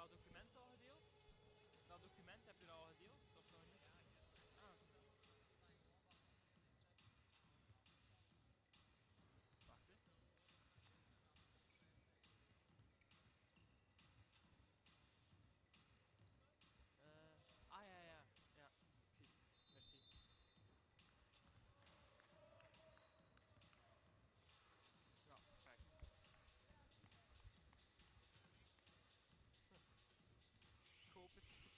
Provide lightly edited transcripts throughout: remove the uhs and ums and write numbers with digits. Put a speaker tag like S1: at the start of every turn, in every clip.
S1: dat document al gedeeld? Dat document heb je al gedeeld? Of nog niet? Ah, wacht hè. Ah ja, ja. Ja, ik zie het. Merci. Ja, perfect. Ik hoop het. Ja.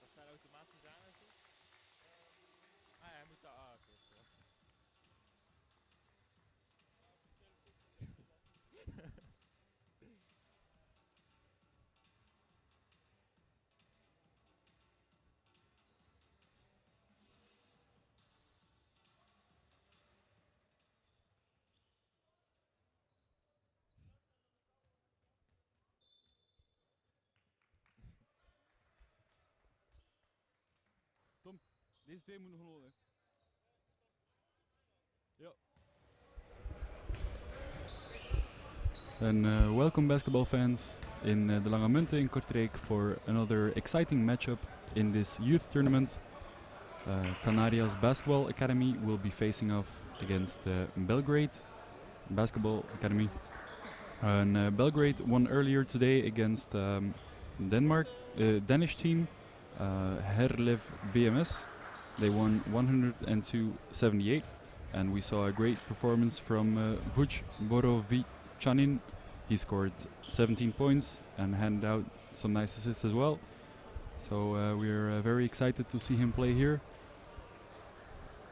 S1: Dat staat automatisch aan en zo? Ah ja, je moet dat... Ah, oké, zo.
S2: Tom, deze twee moeten gewoon. Ja. And welcome basketball fans in the Lange Munte in Kortrijk for another exciting matchup in this youth tournament. Canarias Basketball Academy will be facing off against Belgrade Basketball Academy. And Belgrade won earlier today against Denmark, Danish team, Herlev BMS. They won 102-78, and we saw a great performance from Vuj Borovichanin. He scored 17 points and handed out some nice assists as well. So we're very excited to see him play here.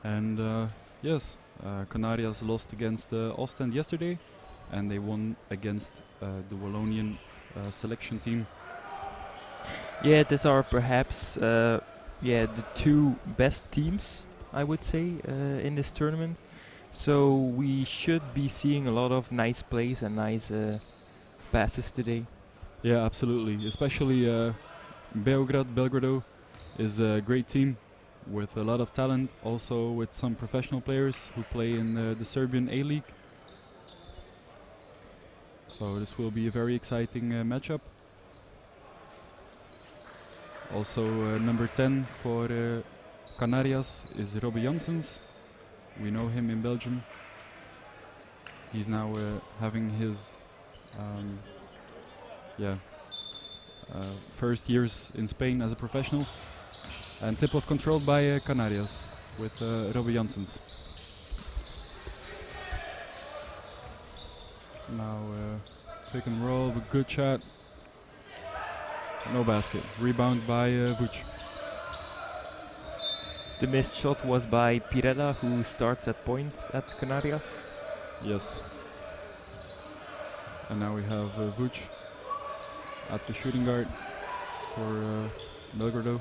S2: And yes, Canarias lost against Ostend yesterday, and they won against the Wallonian selection team.
S3: Yeah, these are perhaps the two best teams, I would say, in this tournament. So we should be seeing a lot of nice plays and nice passes today.
S2: Yeah, absolutely. Especially Belgrado is a great team with a lot of talent, also with some professional players who play in the Serbian A-League. So this will be a very exciting matchup. Also number 10 for Canarias is Robbie Janssens. We know him in Belgium. He's now having his first years in Spain as a professional. And tip-off controlled by Canarias with Robbie Janssens. Now pick and roll, but good shot. No basket. Rebound by Vuj.
S3: The missed shot was by Pirella, who starts at point at Canarias.
S2: Yes. And now we have Vuj at the shooting guard for Belgrado.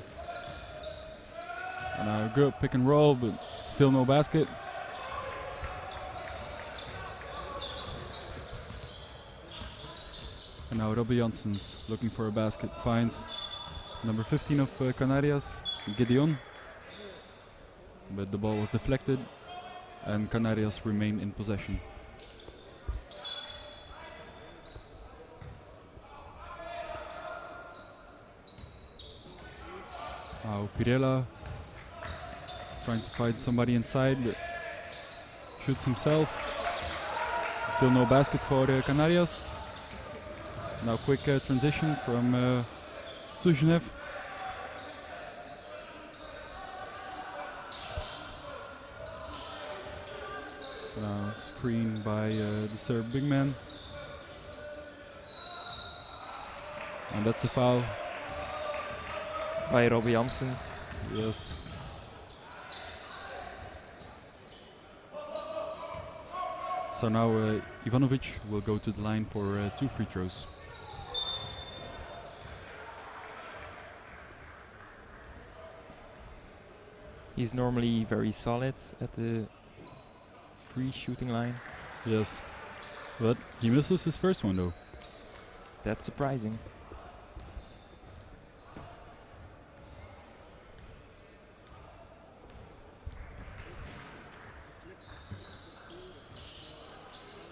S2: And now good pick and roll, but still no basket. And now Robbie Janssens looking for a basket, finds number 15 of Canarias, Gideon. But the ball was deflected and Canarias remain in possession. Now Pirela trying to find somebody inside, but shoots himself. Still no basket for Canarias. Now quick transition from Suzhnev. Now screen by the Serb big man. And that's a foul.
S3: By Robbie Janssens.
S2: Yes. So now Ivanovic will go to the line for 2 free throws.
S3: He's normally very solid at the free shooting line.
S2: Yes. But he misses his first one though.
S3: That's surprising.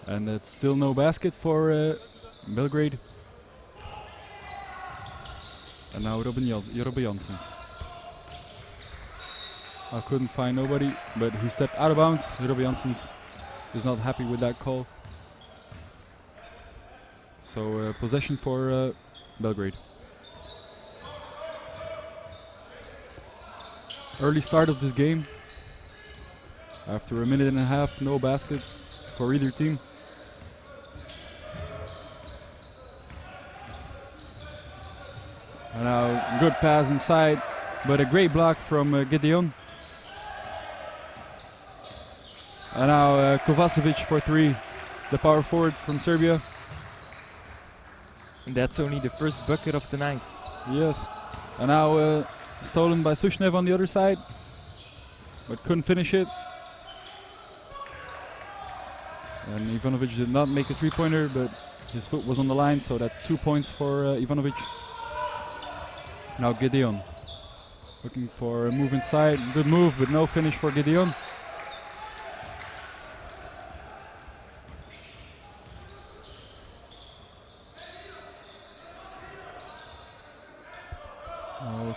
S2: And it's still no basket for Belgrade. And now Robin Janssens. I couldn't find nobody, but he stepped out of bounds. Robin Janssens is not happy with that call. So possession for Belgrade. Early start of this game. After a minute and a half, no basket for either team. And now good pass inside, but a great block from Gideon. And now Kovacevic for 3, the power forward from Serbia.
S3: And that's only the first bucket of the night.
S2: Yes. And now stolen by Sushnev on the other side, but couldn't finish it. And Ivanovic did not make a 3-pointer, but his foot was on the line, so that's 2 points for Ivanovic. Now Gideon looking for a move inside. Good move, but no finish for Gideon.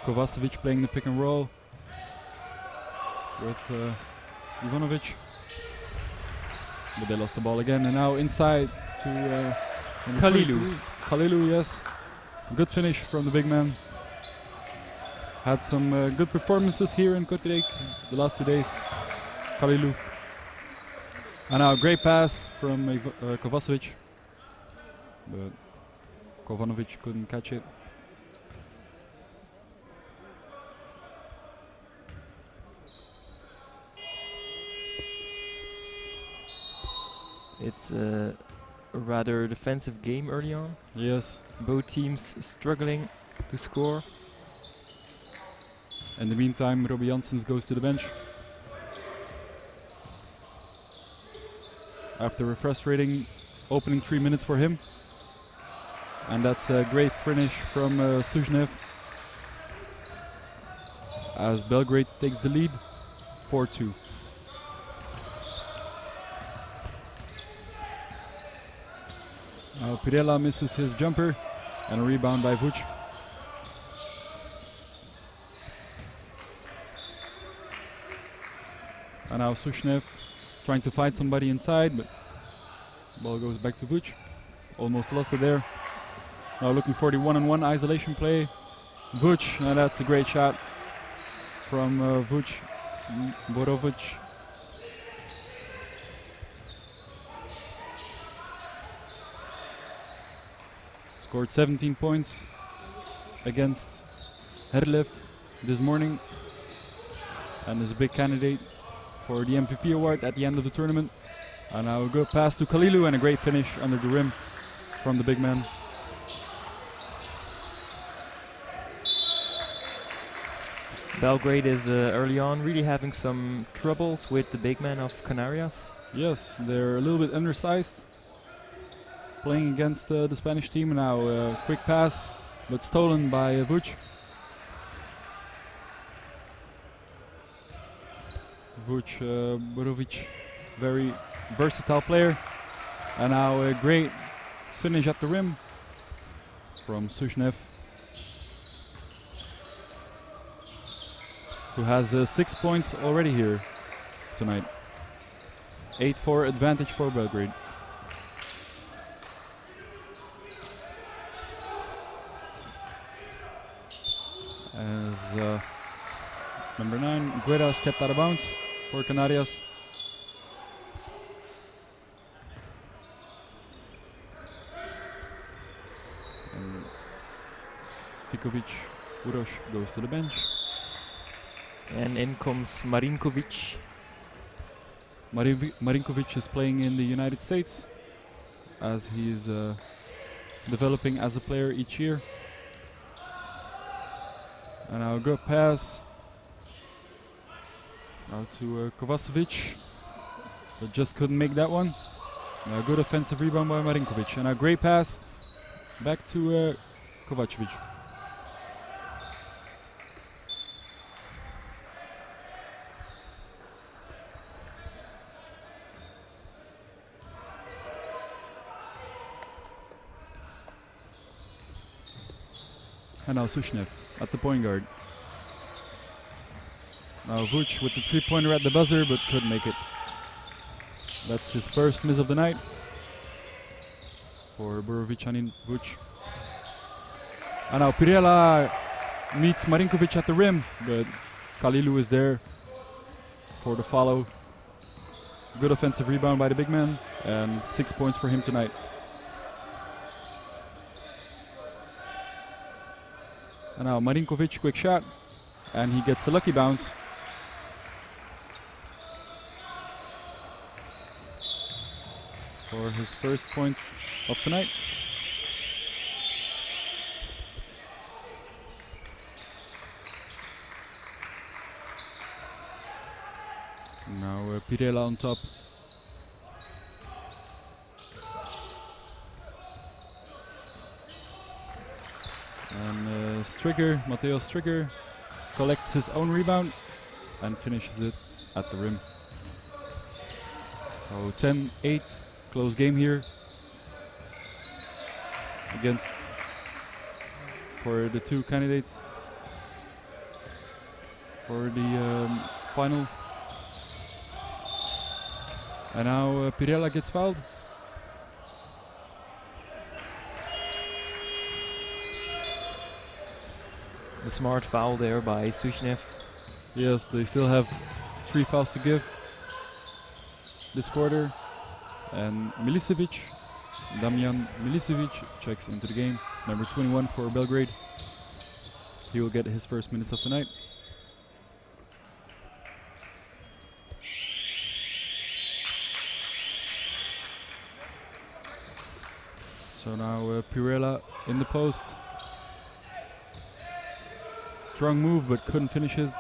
S2: Kovacevic playing the pick and roll with Ivanovic. But they lost the ball again, and now inside to
S3: Khalilou.
S2: Khalilou, yes. Good finish from the big man. Had some good performances here in Kortrijk the last 2 days. Khalilou. And now a great pass from Kovacevic. But Kovanovic couldn't catch it.
S3: It's a rather defensive game early on.
S2: Yes.
S3: Both teams struggling to score.
S2: In the meantime, Robbie Janssens goes to the bench. After a frustrating opening 3 minutes for him. And that's a great finish from Suzhnev. As Belgrade takes the lead, 4-2. Pirela misses his jumper, and a rebound by Vuc. And now Sushnev trying to find somebody inside, but ball goes back to Vuc. Almost lost it there. Now looking for the one-on-one isolation play. Vuc, and that's a great shot from Vuc. Borovic. Scored 17 points against Herlev this morning, and is a big candidate for the MVP award at the end of the tournament. And now a good pass to Khalilou and a great finish under the rim from the big man.
S3: Belgrade is early on really having some troubles with the big man of Canarias.
S2: Yes, they're a little bit undersized. Playing against the Spanish team now. Quick pass, but stolen by Vuc. Vuc, Borovic, very versatile player. And now a great finish at the rim from Sushnev. who has 6 points already here tonight. 8-4 advantage for Belgrade. As number 9, Guerra, stepped out of bounds for Canarias. And Stikovic, Uroš goes to the bench.
S3: And in comes Marinkovic.
S2: Marinkovic is playing in the United States as he is developing as a player each year. And now a good pass now to Kovacevic, but just couldn't make that one. Now a good offensive rebound by Marinkovic, and a great pass back to Kovacevic. And now Sushnev at the point guard. Now Vuc with the 3-pointer at the buzzer, but couldn't make it. That's his first miss of the night for Borovic and Vuc. And now Pirela meets Marinkovic at the rim, but Kalilu is there for the follow. Good offensive rebound by the big man, and 6 points for him tonight. And now Marinkovic, quick shot, and he gets a lucky bounce. For his first points of tonight. Now Pirela on top. And Matteo Stricker collects his own rebound and finishes it at the rim. So 10-8, close game here against for the two candidates for the final. And now Pirela gets fouled.
S3: The smart foul there by Sushnev.
S2: Yes, they still have 3 fouls to give this quarter. And Milicevic, Damjan Milicevic checks into the game. Number 21 for Belgrade. He will get his first minutes of the night. So now Pirela in the post. Strong move, but couldn't finish his.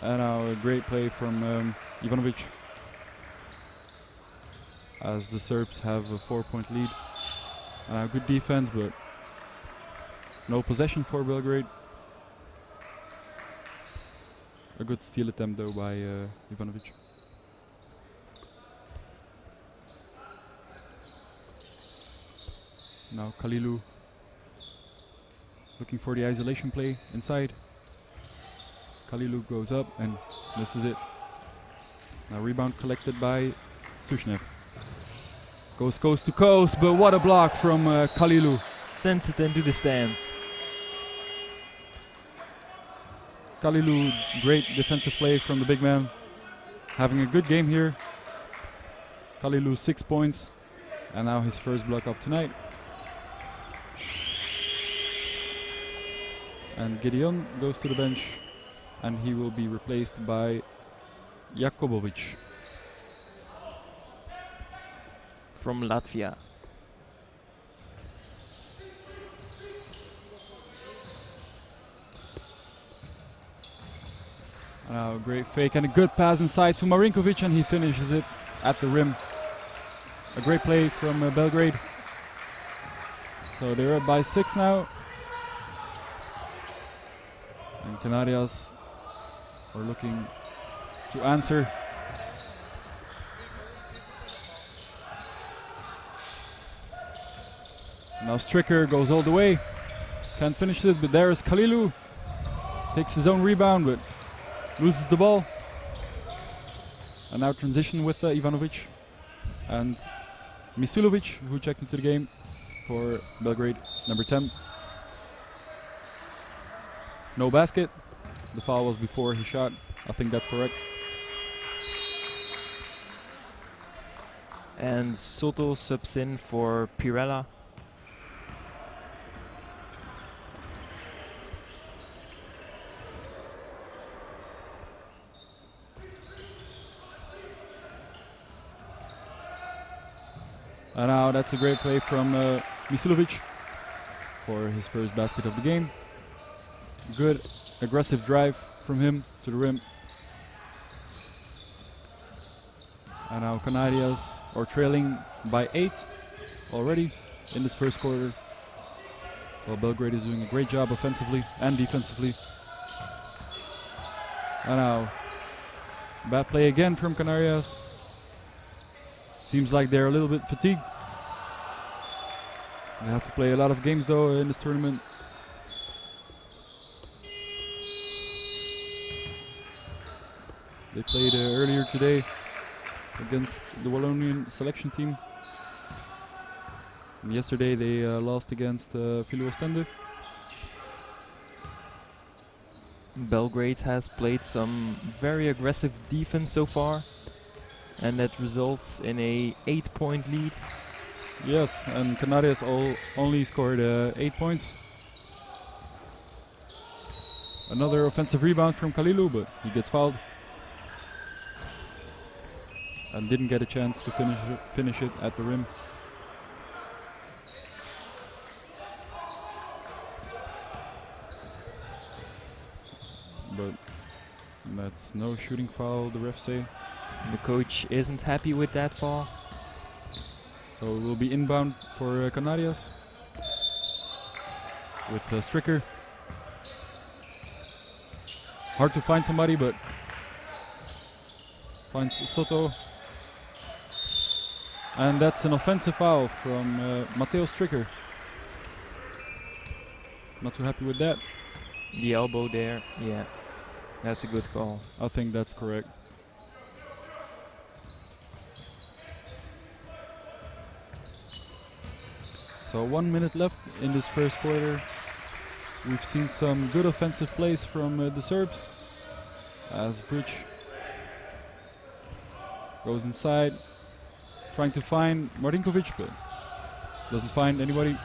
S2: And now a great play from Ivanovic, as the Serbs have a 4-point lead. And now good defense, but no possession for Belgrade. A good steal attempt though by Ivanovic. Now Kalilu looking for the isolation play inside. Kalilu goes up and misses it. Now rebound collected by Sushnev. Goes coast to coast, but what a block from Kalilu.
S3: Sends it into the stands.
S2: Kalilu, great defensive play from the big man. Having a good game here. Kalilu 6 points, and now his first block of tonight. And Gideon goes to the bench, and he will be replaced by Jakobovic
S3: from Latvia.
S2: Now great fake and a good pass inside to Marinkovic, and he finishes it at the rim. A great play from Belgrade. So they're up by 6 now. And Canarias are looking to answer. Now Stricker goes all the way. Can't finish it, but there is Kalilu takes his own rebound, but loses the ball. And now transition with Ivanovic and Misulovic, who checked into the game for Belgrade, number 10. No basket. The foul was before he shot. I think that's correct.
S3: And Soto subs in for Pirella.
S2: And now that's a great play from Misulovic for his first basket of the game. Good aggressive drive from him to the rim. And now Canarias are trailing by 8 already in this first quarter. So Belgrade is doing a great job offensively and defensively. And now bad play again from Canarias. Seems like they're a little bit fatigued. They have to play a lot of games though in this tournament. They played earlier today against the Wallonian selection team. And yesterday they lost against Filo Ostende.
S3: Belgrade has played some very aggressive defense so far, and that results in a 8-point lead.
S2: Yes, and Canarias only scored 8 points. Another offensive rebound from Kalilu, but he gets fouled. And didn't get a chance to finish it at the rim. But that's no shooting foul, the refs say.
S3: The coach isn't happy with that foul.
S2: So it will be inbound for Canarias with Stricker. Hard to find somebody, but finds Soto. And that's an offensive foul from Matteo Stricker. Not too happy with that.
S3: The elbow there, yeah, that's a good call.
S2: I think that's correct. So 1 minute left in this first quarter. We've seen some good offensive plays from the Serbs. As Vuc goes inside, trying to find Marinkovic, but doesn't find anybody.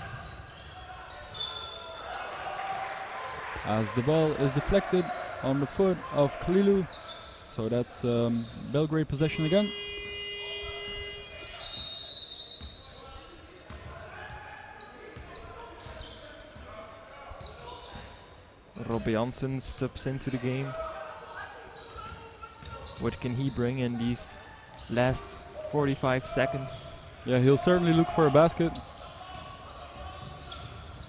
S2: As the ball is deflected on the foot of Kalilu. So that's Belgrade possession again.
S3: Rob Janssen subs into the game. What can he bring in these last 45 seconds?
S2: Yeah, he'll certainly look for a basket.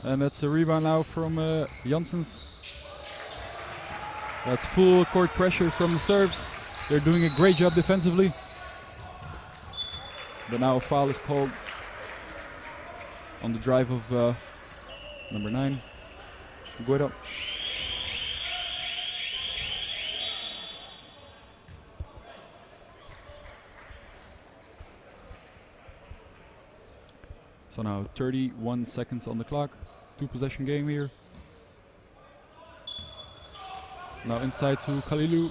S2: And that's a rebound now from Janssens. That's full court pressure from the Serbs. They're doing a great job defensively. But now a foul is called on the drive of number 9, Guido. So now 31 seconds on the clock. 2-possession game here. Now inside to Kalilu.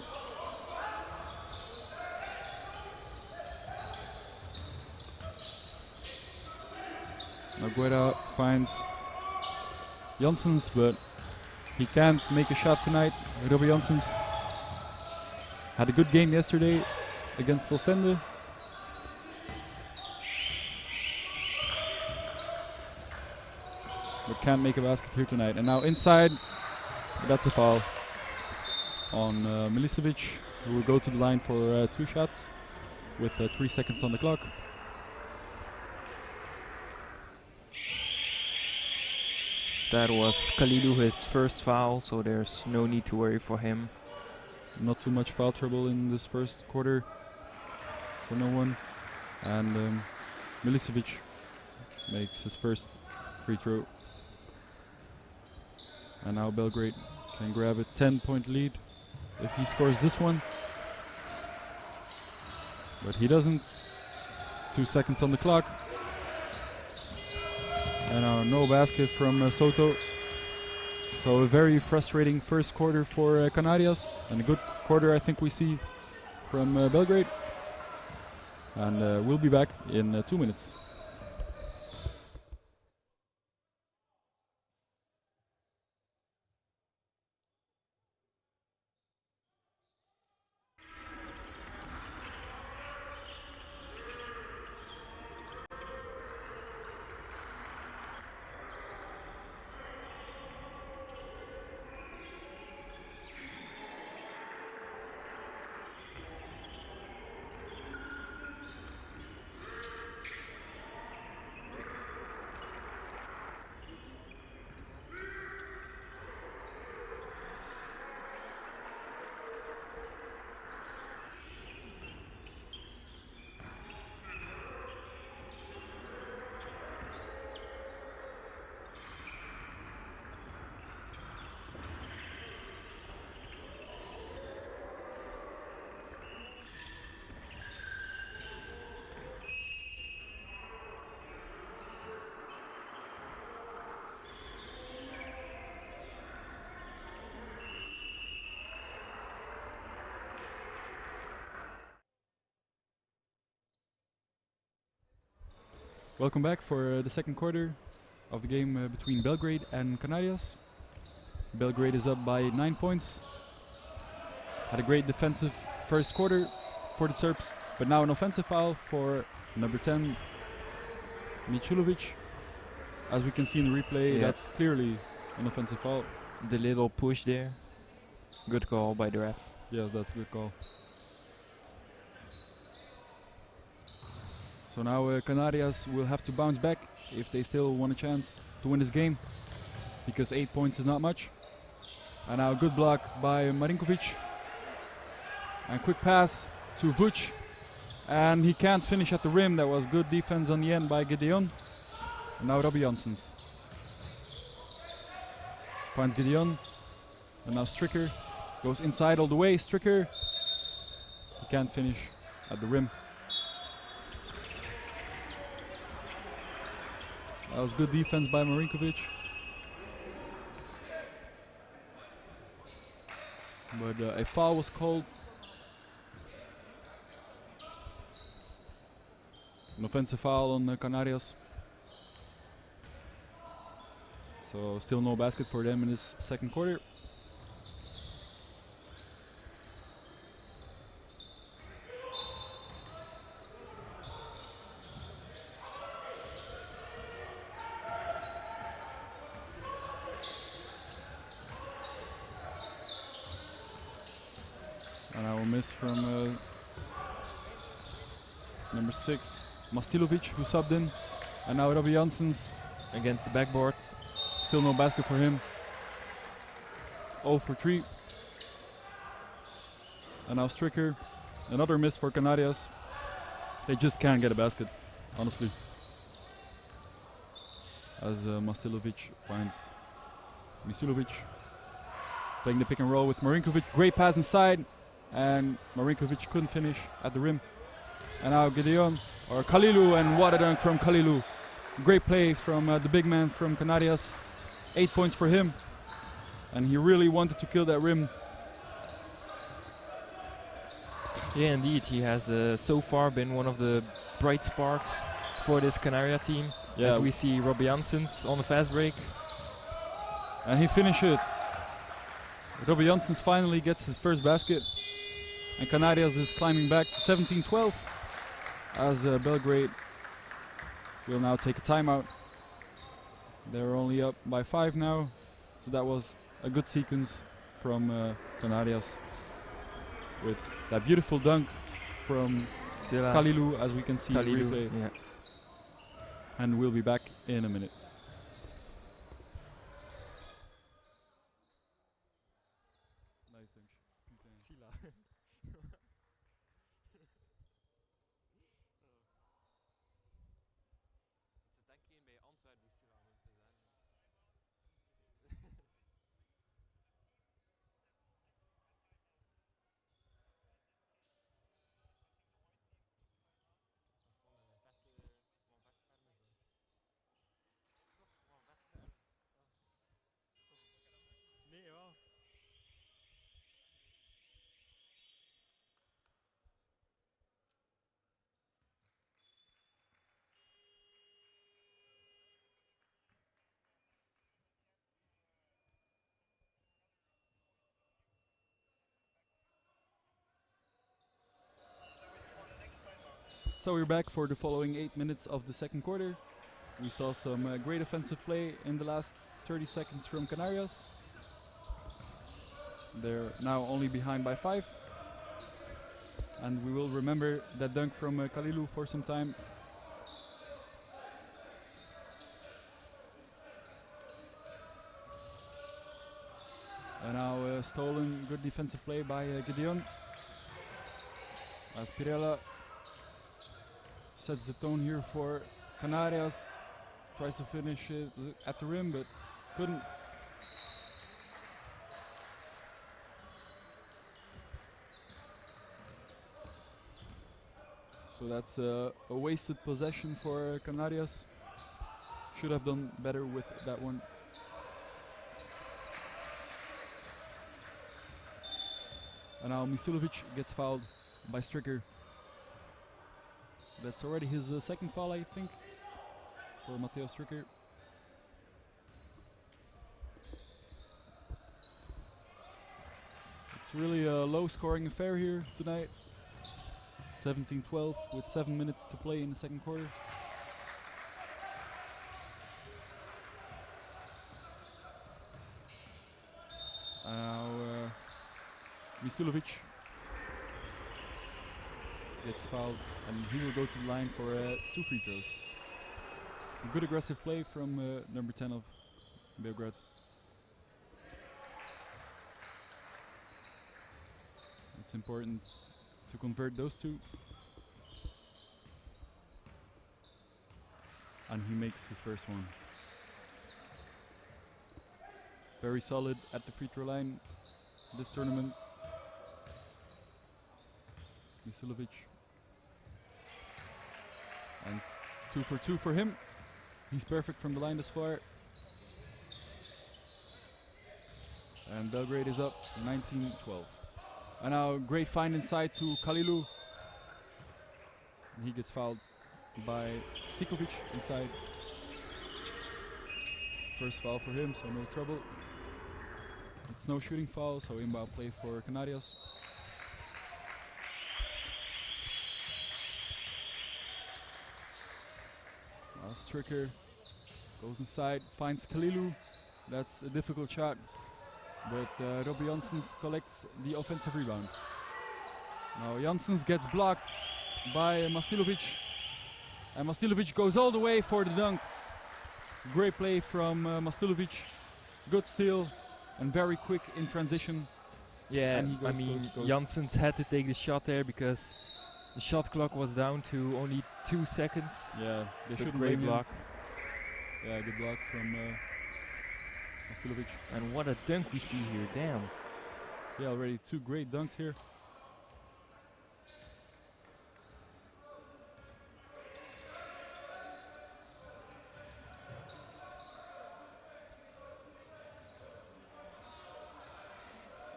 S2: Now Gueda finds Janssens, but he can't make a shot tonight. Robby Janssens had a good game yesterday against Ostende. But can't make a basket here tonight. And now inside, that's a foul on Milicevic, who will go to the line for 2 shots with 3 seconds on the clock.
S3: That was Kalilu, his first foul, so there's no need to worry for him.
S2: Not too much foul trouble in this first quarter for no one. And Milicevic makes his first free throw. And now Belgrade Can grab a 10-point lead if he scores this one. But he doesn't. 2 seconds on the clock. And no basket from Soto. So a very frustrating first quarter for Canarias. And a good quarter I think we see from Belgrade. And we'll be back in 2 minutes. Welcome back for the second quarter of the game between Belgrade and Canarias. Belgrade is up by 9 points. Had a great defensive first quarter for the Serbs, but now an offensive foul for number 10, Michulovic. As we can see in the replay, that's clearly an offensive foul.
S3: The little push there. Good call by the ref.
S2: Yeah, that's a good call. So now Canarias will have to bounce back if they still want a chance to win this game, because 8 points is not much. And now a good block by Marinkovic. And quick pass to Vuc. And he can't finish at the rim. That was good defense on the end by Gideon. And now Robbie Janssens finds Gideon. And now Stricker goes inside all the way. Stricker, he can't finish at the rim. That was good defense by Marinkovic. But a foul was called. An offensive foul on Canarias. So still no basket for them in this second quarter. And I will miss from number 6, Mastilovic, who subbed in. And now Robbie Janssens
S3: Against the backboard.
S2: Still no basket for him. 0 for 3. And now Stricker. Another miss for Canarias. They just can't get a basket, honestly. As Mastilovic finds Misulovic. Playing the pick and roll with Marinkovic. Great pass inside. And Marinkovic couldn't finish at the rim. And now Gideon, or Kalilu, and what a dunk from Kalilu. Great play from the big man from Canarias. 8 points for him. And he really wanted to kill that rim.
S3: Yeah, indeed. He has so far been one of the bright sparks for this Canaria team.
S2: Yeah.
S3: As we see Robbie Janssens on the fast break.
S2: And he finished it. Robbie Janssens finally gets his first basket. And Canarias is climbing back to 17-12. As Belgrade will now take a timeout. They're only up by 5 now. So that was a good sequence from Canarias. With that beautiful dunk from Kalilu, as we can see in the replay.
S3: Yeah.
S2: And we'll be back in a minute. Nice dunk. So we're back for the following 8 minutes of the second quarter. We saw some great offensive play in the last 30 seconds from Canarias. They're now only behind by 5. And we will remember that dunk from Kalilu for some time. And now stolen, good defensive play by Gideon. As Pirela sets the tone here for Canarias. Tries to finish it at the rim, but couldn't. So that's a wasted possession for Canarias. Should have done better with that one. And now Misilovic gets fouled by Stricker. That's already his second foul, I think, for Matteo Stricker. It's really a low-scoring affair here tonight. 17-12 with 7 minutes to play in the second quarter. Now Misilovic gets fouled and he will go to the line for 2 free throws. A good aggressive play from number 10 of Belgrade. It's important to convert those 2. And he makes his first one. Very solid at the free throw line this tournament. Misilovic. And 2 for 2 for him. He's perfect from the line this far. And Belgrade is up 19-12. And now great find inside to Kalilu. And he gets fouled by Stikovic inside. First foul for him, so no trouble. It's no shooting foul, so inbound play for Canarias. Now Stricker goes inside, finds Kalilu. That's a difficult shot, but Robbie Janssens collects the offensive rebound. Now Janssens gets blocked by Mastilovic, and Mastilovic goes all the way for the dunk. Great play from Mastilovic, good steal, and very quick in transition.
S3: Yeah, I mean, Janssens had to take the shot there because the shot clock was down to only 2 seconds.
S2: Yeah, they should
S3: great block.
S2: Yeah, good block from Mastilovic.
S3: And what a dunk we see here, damn.
S2: Yeah, already 2 great dunks here.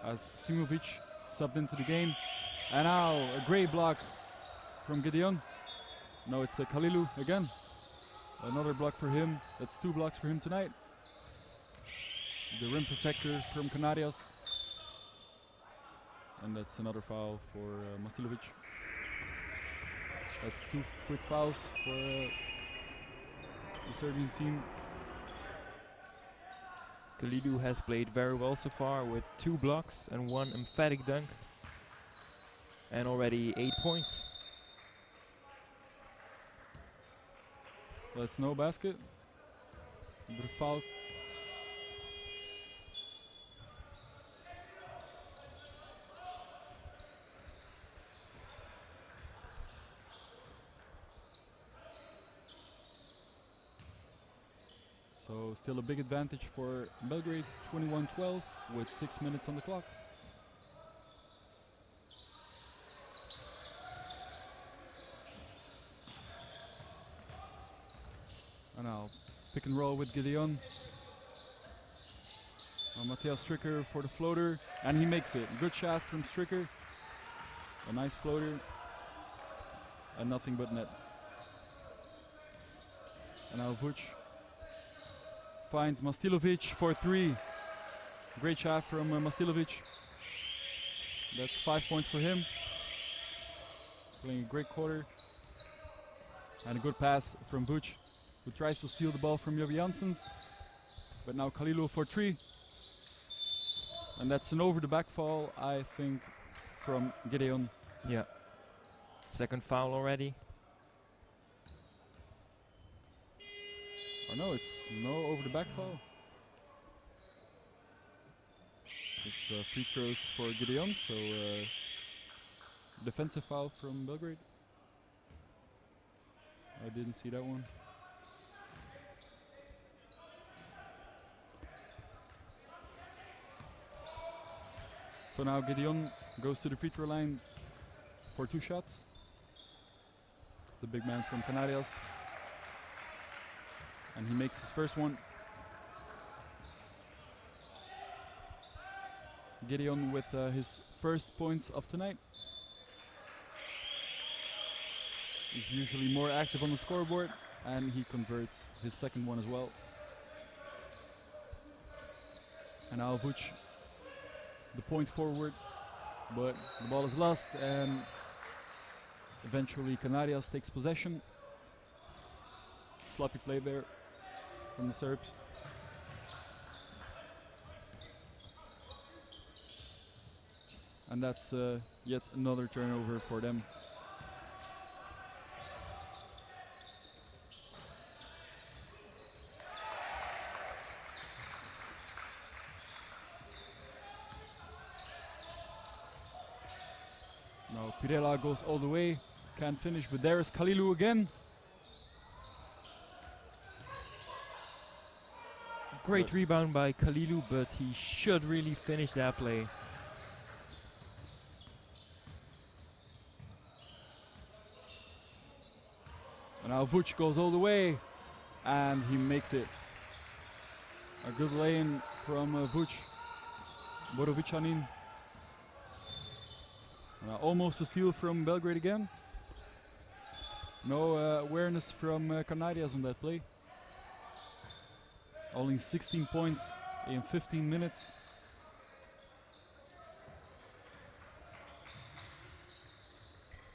S2: As Simovic subbed into the game. And now a great block from Gideon. No, it's Kalilu again. Another block for him. That's 2 blocks for him tonight. The rim protector from Canarias. And that's another foul for Mastilovic. That's 2 quick fouls for the Serbian team.
S3: Kalilu has played very well so far with 2 blocks and 1 emphatic dunk. And already 8 points.
S2: That's no basket. A bit of foul. So still a big advantage for Belgrade, 21-12 with 6 minutes on the clock. And now pick and roll with Gideon. Matthias Stricker for the floater, and he makes it. Good shot from Stricker. A nice floater, and nothing but net. And now Vuc finds Mastilovic for 3. Great shot from Mastilovic. That's 5 points for him. Playing a great quarter. And a good pass from Vuc, who tries to steal the ball from Jovi Janssens. But now Khalilou for 3. And that's an over the back fall, I think, from Gideon.
S3: Yeah. Second foul already.
S2: Oh no, it's no over the back fall. It's free throws for Gideon, so defensive foul from Belgrade. I didn't see that one. So now Gideon goes to the free throw line for 2 shots. The big man from Canarias. And he makes his first one. Gideon with his first points of tonight. He's usually more active on the scoreboard, and he converts his second one as well. And now Vuc, the point forward, but the ball is lost, and eventually Canarias takes possession. Sloppy play there from the Serbs. And that's yet another turnover for them. Now Pirela goes all the way, can't finish, but there is Khalilou again.
S3: Great rebound by Khalilou, but he should really finish that play.
S2: And now Vuc goes all the way, and he makes it. A good lay-in from Vuc. Borovicanin. Almost a steal from Belgrade again. No awareness from Canarias on that play. Only 16 points in 15 minutes.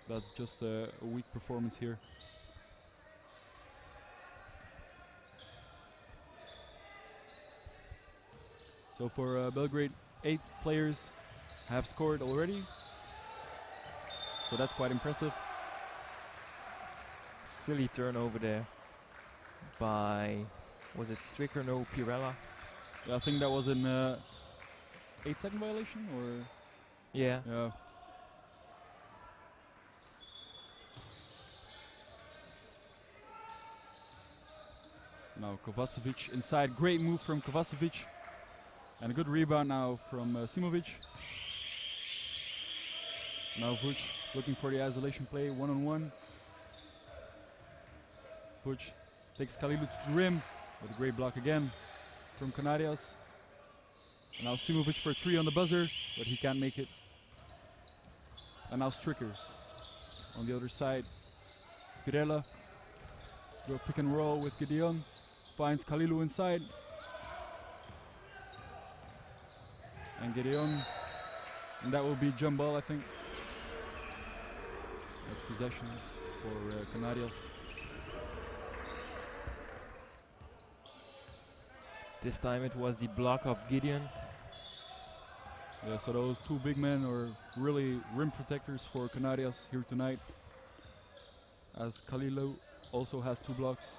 S2: That's just a weak performance here. So for Belgrade, 8 players have scored already. So that's quite impressive.
S3: Silly turnover there by, was it Stricker? No, Pirela.
S2: Yeah, I think that was an 8-second violation, or?
S3: Yeah.
S2: Yeah. Now Kovacevic inside, great move from Kovacevic. And a good rebound now from Simovic. Now Vuc looking for the isolation play, one-on-one. Vuc takes Khalilou to the rim, with a great block again from Canarias. And now Simovic for 3 on the buzzer, but he can't make it. And now Stricker on the other side. Pirela, go pick and roll with Gideon, finds Khalilou inside. And Gideon, and that will be jump ball, I think. That's possession for Canarias.
S3: This time it was the block of Gideon.
S2: Yeah, so those 2 big men are really rim protectors for Canarias here tonight. As Khalilou also has 2 blocks.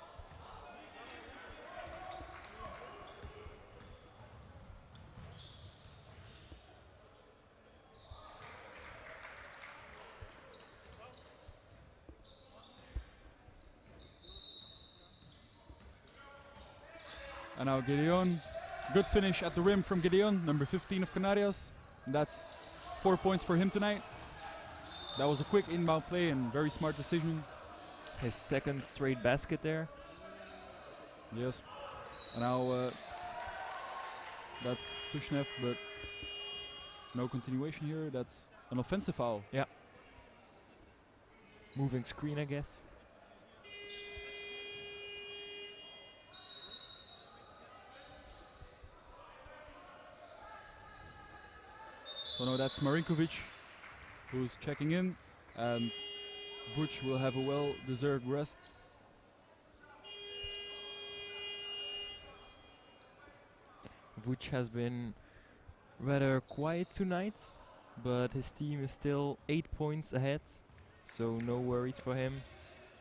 S2: And now Gideon, good finish at the rim from Gideon, number 15 of Canarias. And that's 4 points for him tonight. That was a quick inbound play and very smart decision.
S3: His second straight basket there.
S2: Yes. And now that's Sushnev, but no continuation here. That's an offensive foul.
S3: Yeah. Moving screen, I guess.
S2: So now that's Marinkovic who's checking in, and Vuc will have a well-deserved rest.
S3: Vuj has been rather quiet tonight, but his team is still 8 points ahead, so no worries for him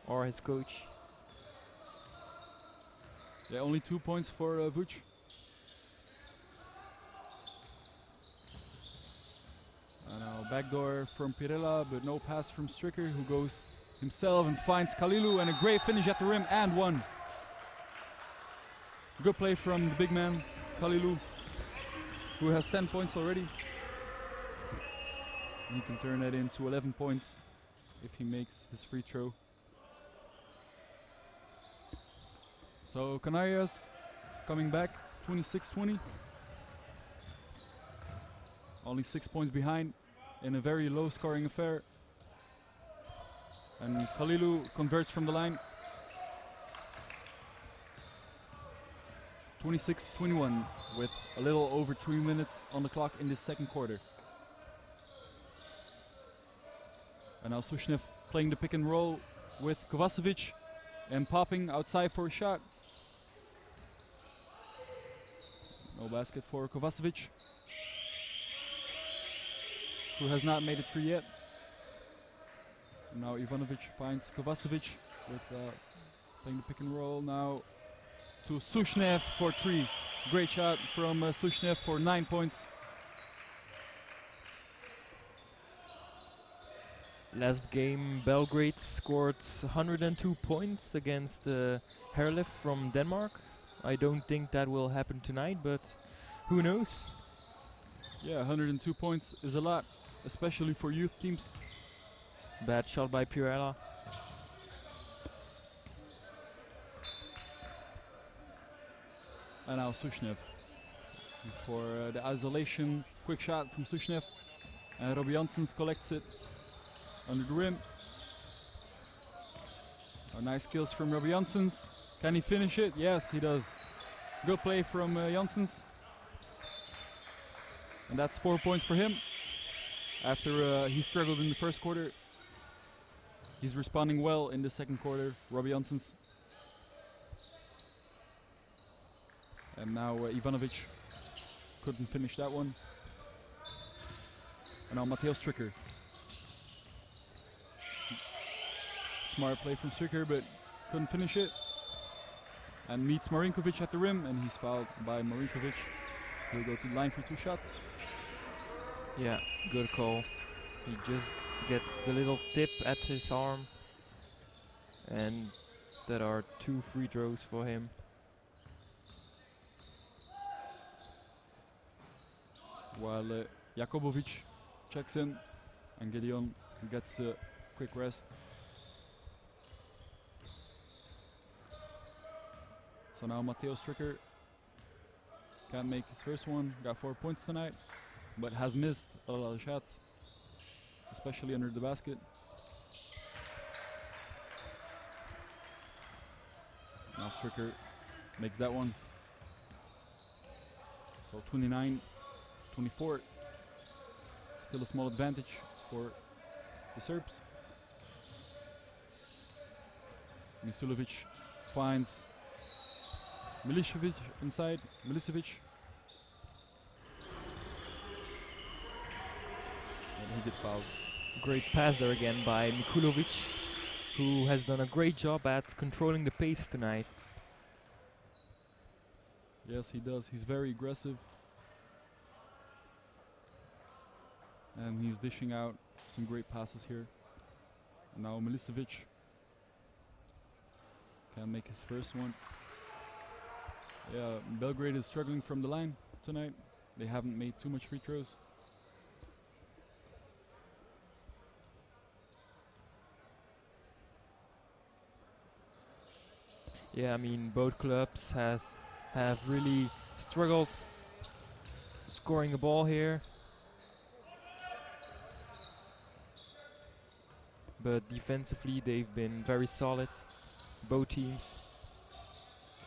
S3: or his coach.
S2: Yeah, only 2 points for Vuj. And now backdoor from Pirella, but no pass from Stricker, who goes himself and finds Kalilu, and a great finish at the rim and one. Good play from the big man, Kalilu, who has 10 points already. He can turn that into 11 points if he makes his free throw. So Canarias coming back, 26-20. Only 6 points behind in a very low scoring affair. And Kalilu converts from the line. 26-21 with a little over 3 minutes on the clock in this second quarter. And now Sushnev playing the pick and roll with Kovacevic and popping outside for a shot. No basket for Kovacevic, who has not made a three yet. And now Ivanovic finds Kovacevic with playing the pick and roll now to Sushnev for three. Great shot from Sushnev for 9 points.
S3: Last game, Belgrade scored 102 points against Herlev from Denmark. I don't think that will happen tonight, but who knows?
S2: Yeah, 102 points is a lot, especially for youth teams.
S3: Bad shot by Pirella.
S2: And now Sushnev for the isolation. Quick shot from Sushnev. And Robbie Janssens collects it under the rim. Nice skills from Robbie Janssens. Can he finish it? Yes, he does. Good play from Janssens. And that's 4 points for him. After he struggled in the first quarter, he's responding well in the second quarter, Robbie Janssens. And now Ivanovic couldn't finish that one. And now Mateo Stricker. Smart play from Stricker, but couldn't finish it. And meets Marinkovic at the rim, and he's fouled by Marinkovic. He'll go to the line for 2 shots.
S3: Yeah, good call. He just gets the little tip at his arm. And there are 2 free throws for him.
S2: While Jakobovic checks in and Gideon gets a quick rest. So now Mateo Stricker can't make his first one, got 4 points tonight, but has missed a lot of shots, especially under the basket. Now Stricker makes that one. So 29-24, still a small advantage for the Serbs. Misulovic finds Milicevic inside. Milicevic. And he gets fouled.
S3: Great pass there again by Mikulovic, who has done a great job at controlling the pace tonight.
S2: Yes, he does. He's very aggressive. And he's dishing out some great passes here. And now Milicevic can make his first one. Yeah, Belgrade is struggling from the line tonight. They haven't made too much free throws.
S3: Yeah, I mean, both clubs have really struggled scoring the ball here. But defensively, they've been very solid, both teams.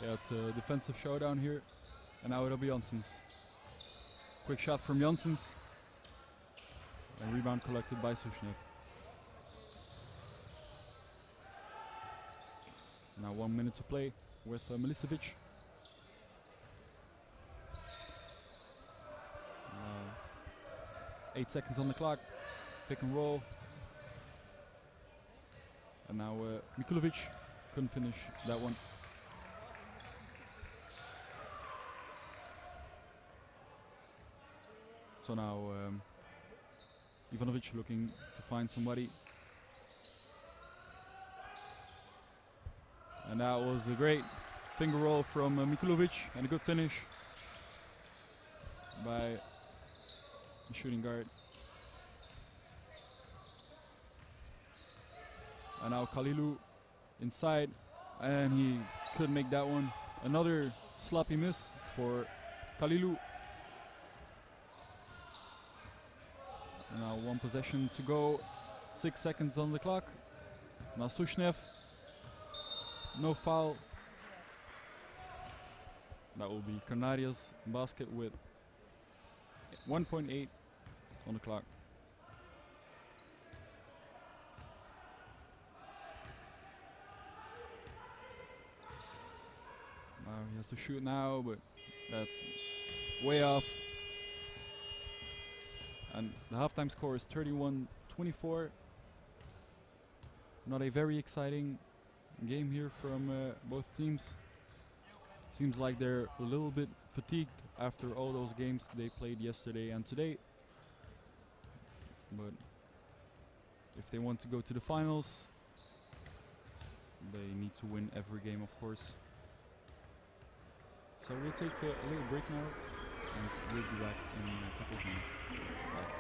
S2: Yeah, it's a defensive showdown here. And now it'll be Janssens. Quick shot from Janssens. And rebound collected by Sushnev. Now 1 minute to play with Milicevic. 8 seconds on the clock. Pick and roll. And now Mikulovic couldn't finish that one. So now Ivanovic looking to find somebody. And that was a great finger roll from Mikulovic and a good finish by the shooting guard. And now Kalilu inside, and he couldn't make that one. Another sloppy miss for Kalilu. And now 1 possession to go, 6 seconds on the clock. Now Sushnev, no foul. That will be Canarias basket with 1.8 on the clock. He has to shoot now, but that's way off. And the halftime score is 31-24. Not a very exciting game here from both teams. Seems like they're a little bit fatigued after all those games they played yesterday and today. But if they want to go to the finals, they need to win every game, of course. So we'll take a little break now, and we'll be back in a couple of minutes. Bye.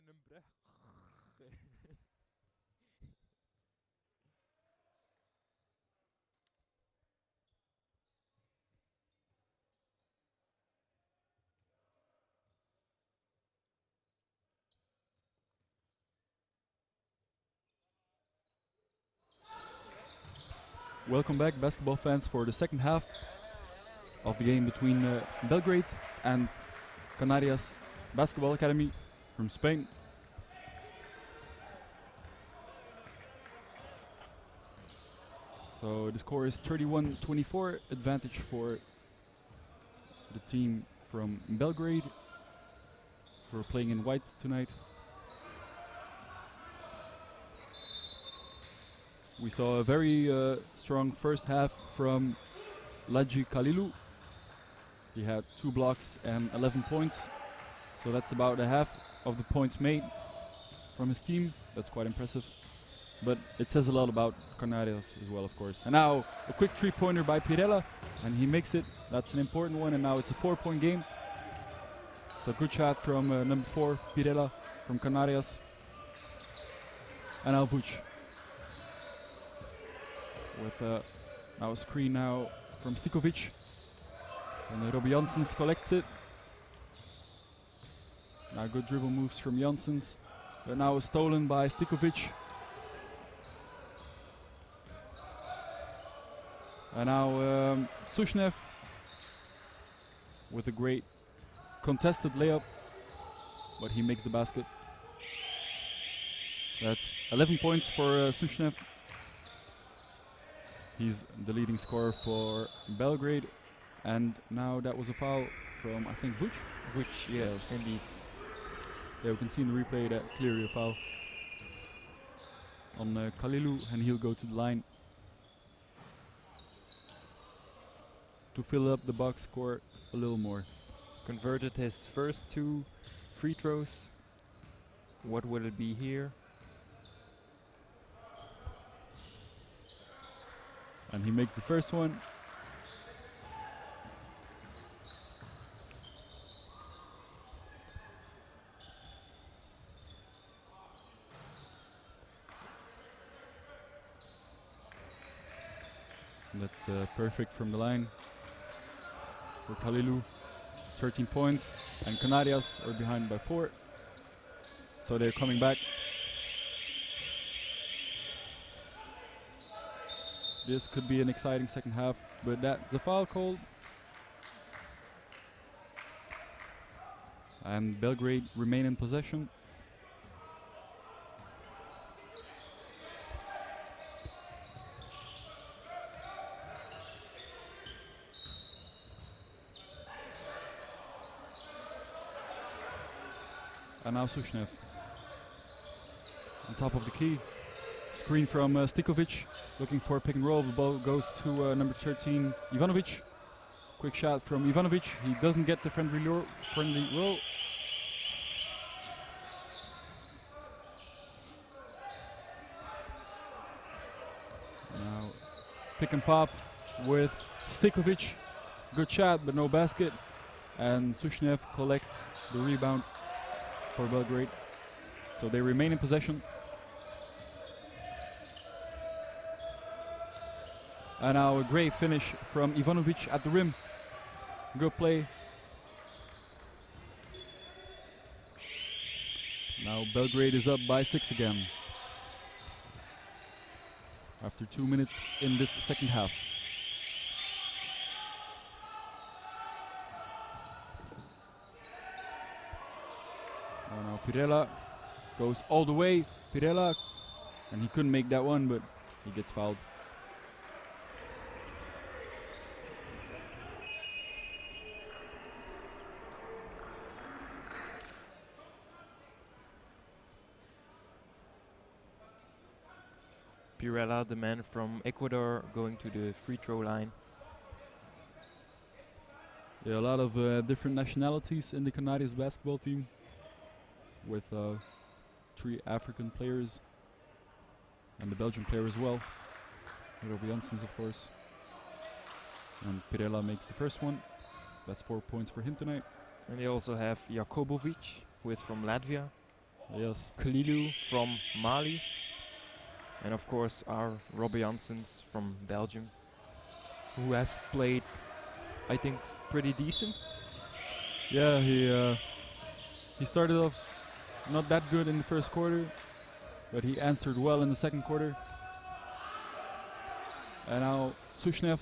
S3: een brug.
S2: Welcome back, basketball fans, for the second half of the game between Belgrade and Canarias Basketball Academy from Spain. So the score is 31-24, advantage for the team from Belgrade, who are playing in white tonight. We saw a very strong first half from Laji Kalilu. He had 2 blocks and 11 points. So that's about a half of the points made from his team. That's quite impressive. But it says a lot about Canarias as well, of course. And now a quick 3-pointer by Pirela, and he makes it. That's an important one, and now it's a 4-point game. So good shot from number 4, Pirela from Canarias. And now Vuc with now a screen now from Stikovic. And Robbie Janssens collects it. Now good dribble moves from Janssens. But now stolen by Stikovic. And now Sushnev with a great contested layup. But he makes the basket. That's 11 points for Sushnev. He's the leading scorer for Belgrade. And now that was a foul from, I think, Vuc?
S3: Which, yes, indeed.
S2: Yeah, we can see in the replay that clearly a foul on Kalilu, and he'll go to the line to fill up the box score a little more.
S3: Converted his first 2 free throws. What will it be here?
S2: And he makes the first one. And that's perfect from the line for Kalilu. 13 points, and Canarias are behind by 4. So they're coming back. This could be an exciting second half, but that's a foul called. And Belgrade remain in possession. And now Sushnev on top of the key. Screen from Stikovic, looking for a pick and roll. The ball goes to number 13, Ivanovic. Quick shot from Ivanovic. He doesn't get the friendly roll. Now pick and pop with Stikovic. Good shot, but no basket. And Sushnev collects the rebound for Belgrade. So they remain in possession. And now a great finish from Ivanovic at the rim. Good play. Now Belgrade is up by 6 again, after 2 minutes in this second half. Now Pirela goes all the way. Pirela, and he couldn't make that one, but he gets fouled.
S3: Pirela, the man from Ecuador, going to the free throw line.
S2: Yeah, a lot of different nationalities in the Canarias basketball team, with 3 African players and the Belgian player as well. Robbie Janssens, of course. And Pirela makes the first one. That's 4 points for him tonight.
S3: And they also have Jakobovic, who is from Latvia.
S2: Yes.
S3: Khalilou from Mali, and of course our Robbie Janssens from Belgium, who has played, I think, pretty decent.
S2: Yeah, he started off not that good in the first quarter, but he answered well in the second quarter. And now Sushnev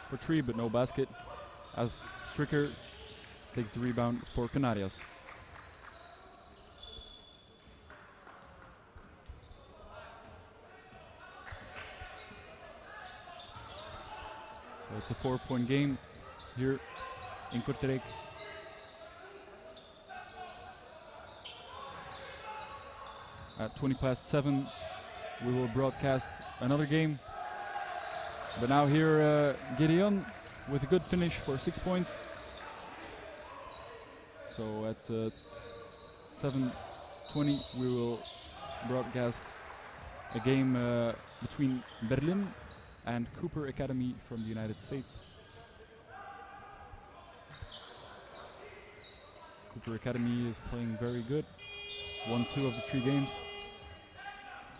S2: for 3, but no basket, as Stricker takes the rebound for Canarias. So it's a 4-point game here in Kortrijk. At 7:20, we will broadcast another game. But now here Gideon with a good finish for 6 points. So at 7:20 we will broadcast a game between Berlin and Cooper Academy from the United States. Cooper Academy is playing very good. Won 2 of the 3 games.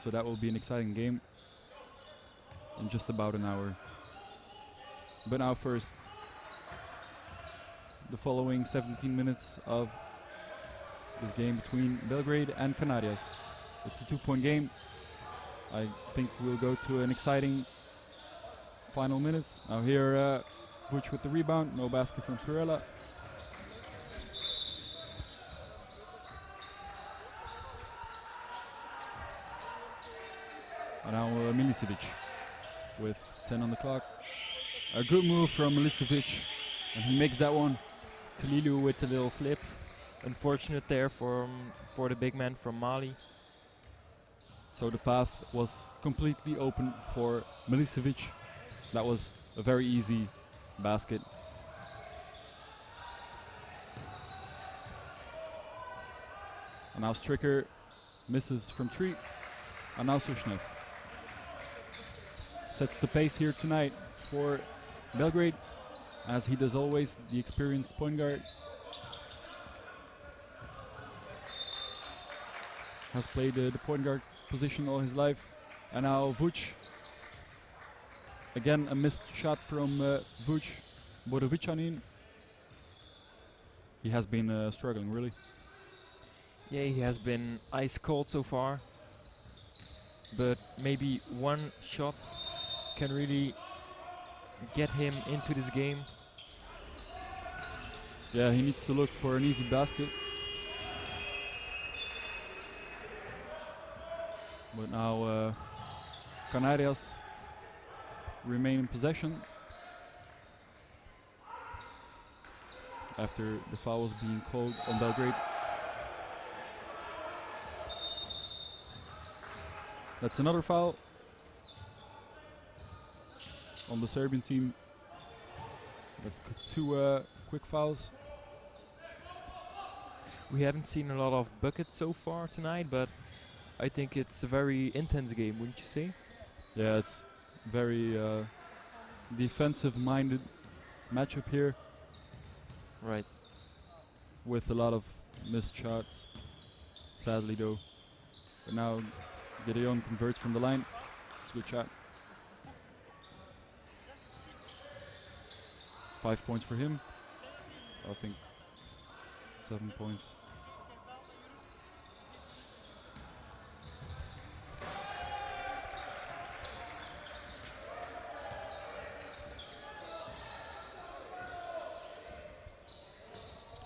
S2: So that will be an exciting game in just about an hour. But now first, the following 17 minutes of this game between Belgrade and Canarias. It's a 2-point game. I think we'll go to an exciting final minutes. Now here, Vuč with the rebound, no basket from Pirella. And now Milicevic with 10 on the clock. A good move from Milicevic, and he makes that one.
S3: Khalilou with a little slip. Unfortunate there for the big man from Mali.
S2: So the path was completely open for Milicevic. That was a very easy basket. And now Stricker misses from 3. And now Sushnev sets the pace here tonight for Belgrade, as he does always, the experienced point guard. Has played the point guard position all his life. And now Vuč. Again, a missed shot from Vuč Borovičanin. He has been struggling, really.
S3: Yeah, he has been ice cold so far. But maybe one shot can really get him into this game.
S2: Yeah, he needs to look for an easy basket. But now Canarias remain in possession after the foul was being called on Belgrade. That's another foul on the Serbian team. That's 2 quick fouls.
S3: We haven't seen a lot of buckets so far tonight, but I think it's a very intense game, wouldn't you say?
S2: Yeah, it's very defensive-minded matchup here,
S3: Right.
S2: with a lot of missed shots, sadly though. But now Gideon converts from the line. It's a good shot. 5 points for him. I think 7 points.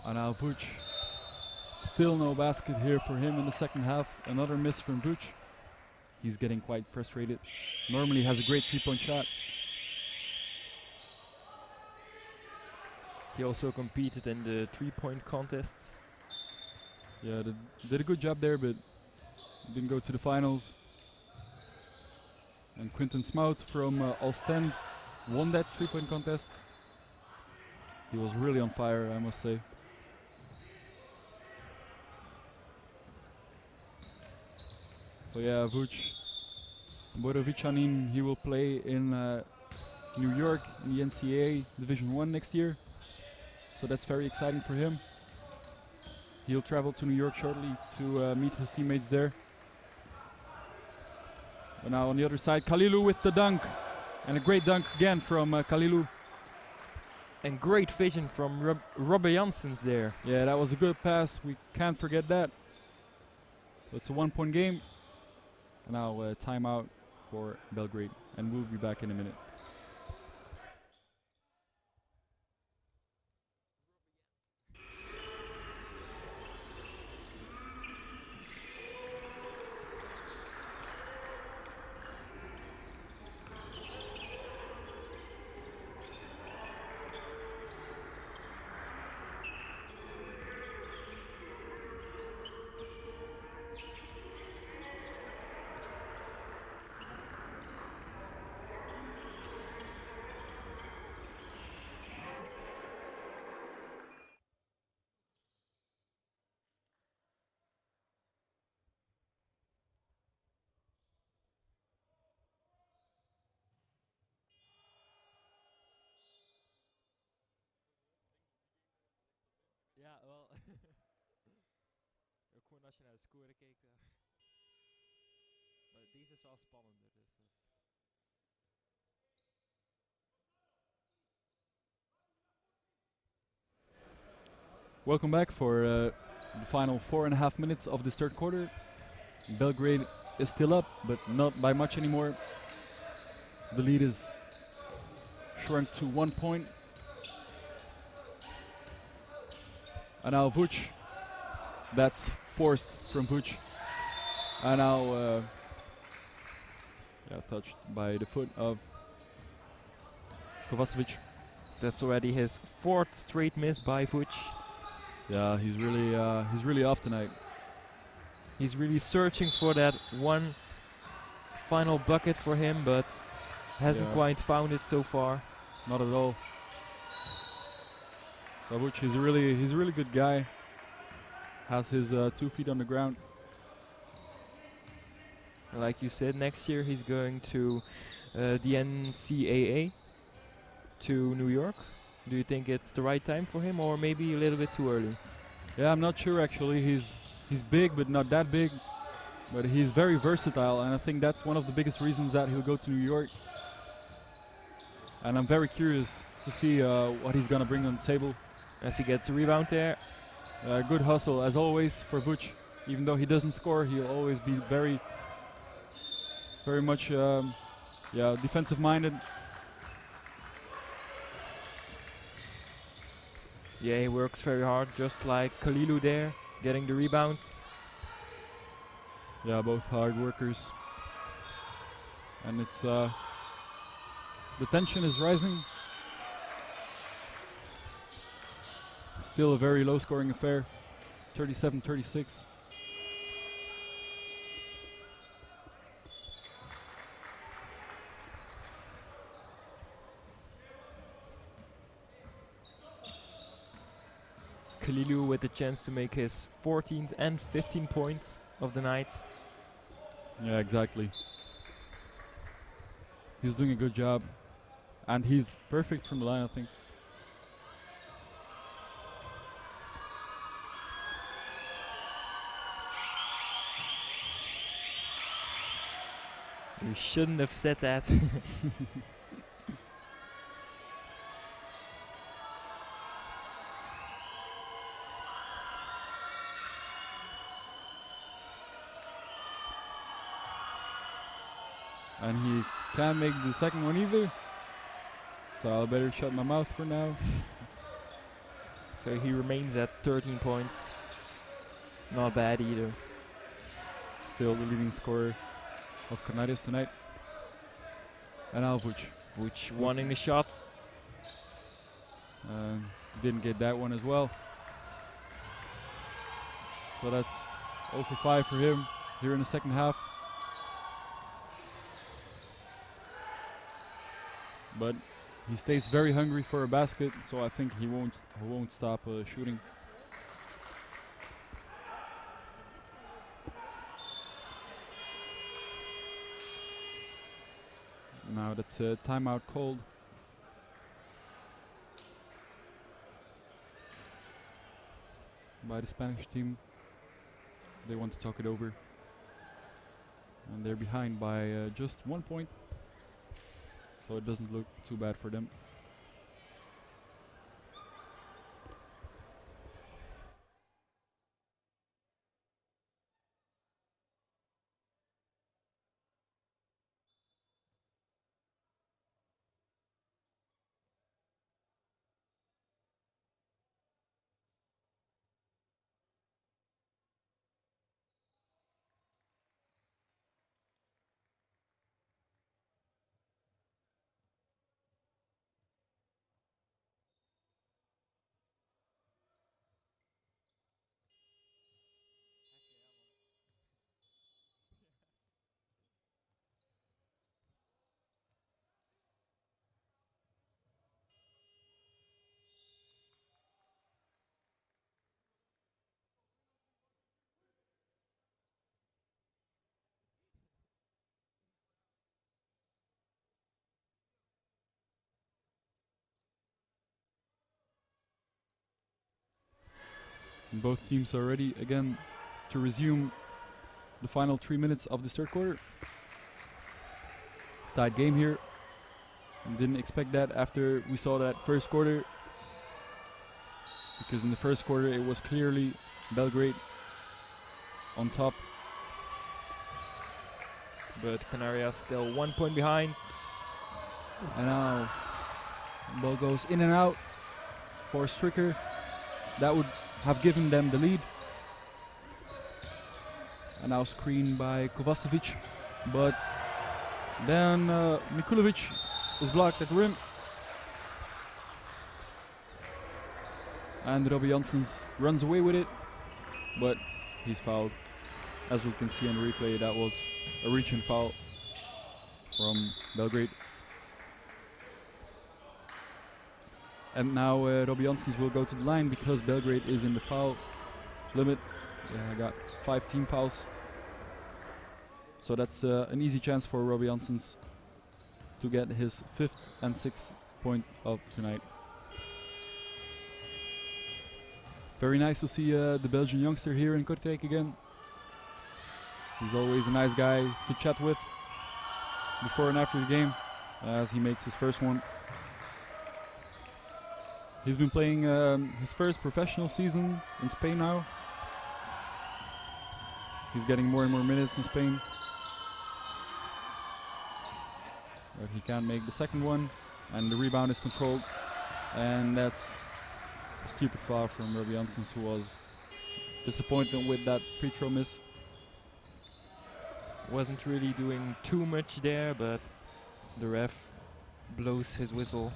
S2: And now Vuč. Still no basket here for him in the second half. Another miss from Vuč. He's getting quite frustrated. Normally has a great 3-point shot.
S3: He also competed in the 3-point contests.
S2: Yeah, did a good job there, but didn't go to the finals. And Quinten Smout from Ostend won that 3-point contest. He was really on fire, I must say. So yeah, Vuč Borovičanin, he will play in New York in the NCAA Division 1 next year. So that's very exciting for him. He'll travel to New York shortly to meet his teammates there. But now on the other side, Kalilu with the dunk. And a great dunk again from Kalilu.
S3: And great vision from Robert Janssens there.
S2: Yeah, that was a good pass. We can't forget that. It's a 1-point game. And now timeout for Belgrade. And we'll be back in a minute.
S3: Ja, wel. Ook gewoon als je naar de score kijkt. Maar deze is wel spannender. Dus
S2: Welcome back for the final 4.5 minutes of this third quarter. Belgrade is still up, but not by much anymore. The lead is shrunk to 1 point. And now Vuc. That's forced from Vuc. And now touched by the foot of Kovacevic.
S3: that's already his 4th straight miss by Vuc.
S2: Yeah, he's really off tonight.
S3: He's really searching for that one final bucket for him, but hasn't quite found it so far.
S2: Not at all. Vuc, he's a really good guy. Has his 2 feet on the ground.
S3: Like you said, next year he's going to the NCAA to New York. Do you think it's the right time for him, or maybe a little bit too early?
S2: Yeah, I'm not sure actually. He's big, but not that big. But he's very versatile, and I think that's one of the biggest reasons that he'll go to New York. And I'm very curious to see what he's gonna bring on the table.
S3: As he gets a rebound there.
S2: Good hustle as always for Vuc. Even though he doesn't score, he'll always be very much defensive minded.
S3: Yeah, he works very hard, just like Kalilu there, getting the rebounds.
S2: Yeah, both hard workers. And it's the tension is rising. Still a very low scoring affair. 37-36.
S3: Kalilu with the chance to make his 14th and 15th points of the night.
S2: Yeah, exactly. He's doing a good job. And he's perfect from the line, I think.
S3: You shouldn't have said that.
S2: And he can't make the second one either. So I better shut my mouth for now.
S3: So he remains at 13 points. Not bad either.
S2: Still the leading scorer of Canarias tonight. And now Vuc.
S3: Vuc wanting the shot.
S2: Didn't get that one as well. So that's 0 for 5 for him here in the second half. But he stays very hungry for a basket, so I think he won't stop shooting. Now that's a timeout called. by the Spanish team. They want to talk it over. And they're behind by just 1 point. So it doesn't look too bad for them. And both teams are ready again to resume the final 3 minutes of the third quarter. Tied game here. Didn't expect that after we saw that first quarter, because in the first quarter it was clearly Belgrade on top.
S3: But Canarias still 1 point behind.
S2: And now ball goes in and out for Stricker. That would have given them the lead. And now screened by Kovacevic. But then Mikulovic is blocked at the rim. And Robbie Janssens runs away with it. But he's fouled. As we can see on the replay, that was a reach-in foul from Belgrade. And now Robbie Janssens will go to the line because Belgrade is in the foul limit. I got 5 team fouls. So that's an easy chance for Robbie Janssens to get his 5th and 6th point of tonight. Very nice to see the Belgian youngster here in Kortrijk again. He's always a nice guy to chat with before and after the game, as he makes his first one. He's been playing his first professional season in Spain now. He's getting more and more minutes in Spain. But he can't make the second one, and the rebound is controlled. And that's a stupid foul from Robbie Janssens, who was disappointed with that free throw miss.
S3: Wasn't really doing too much there, but the ref blows his whistle.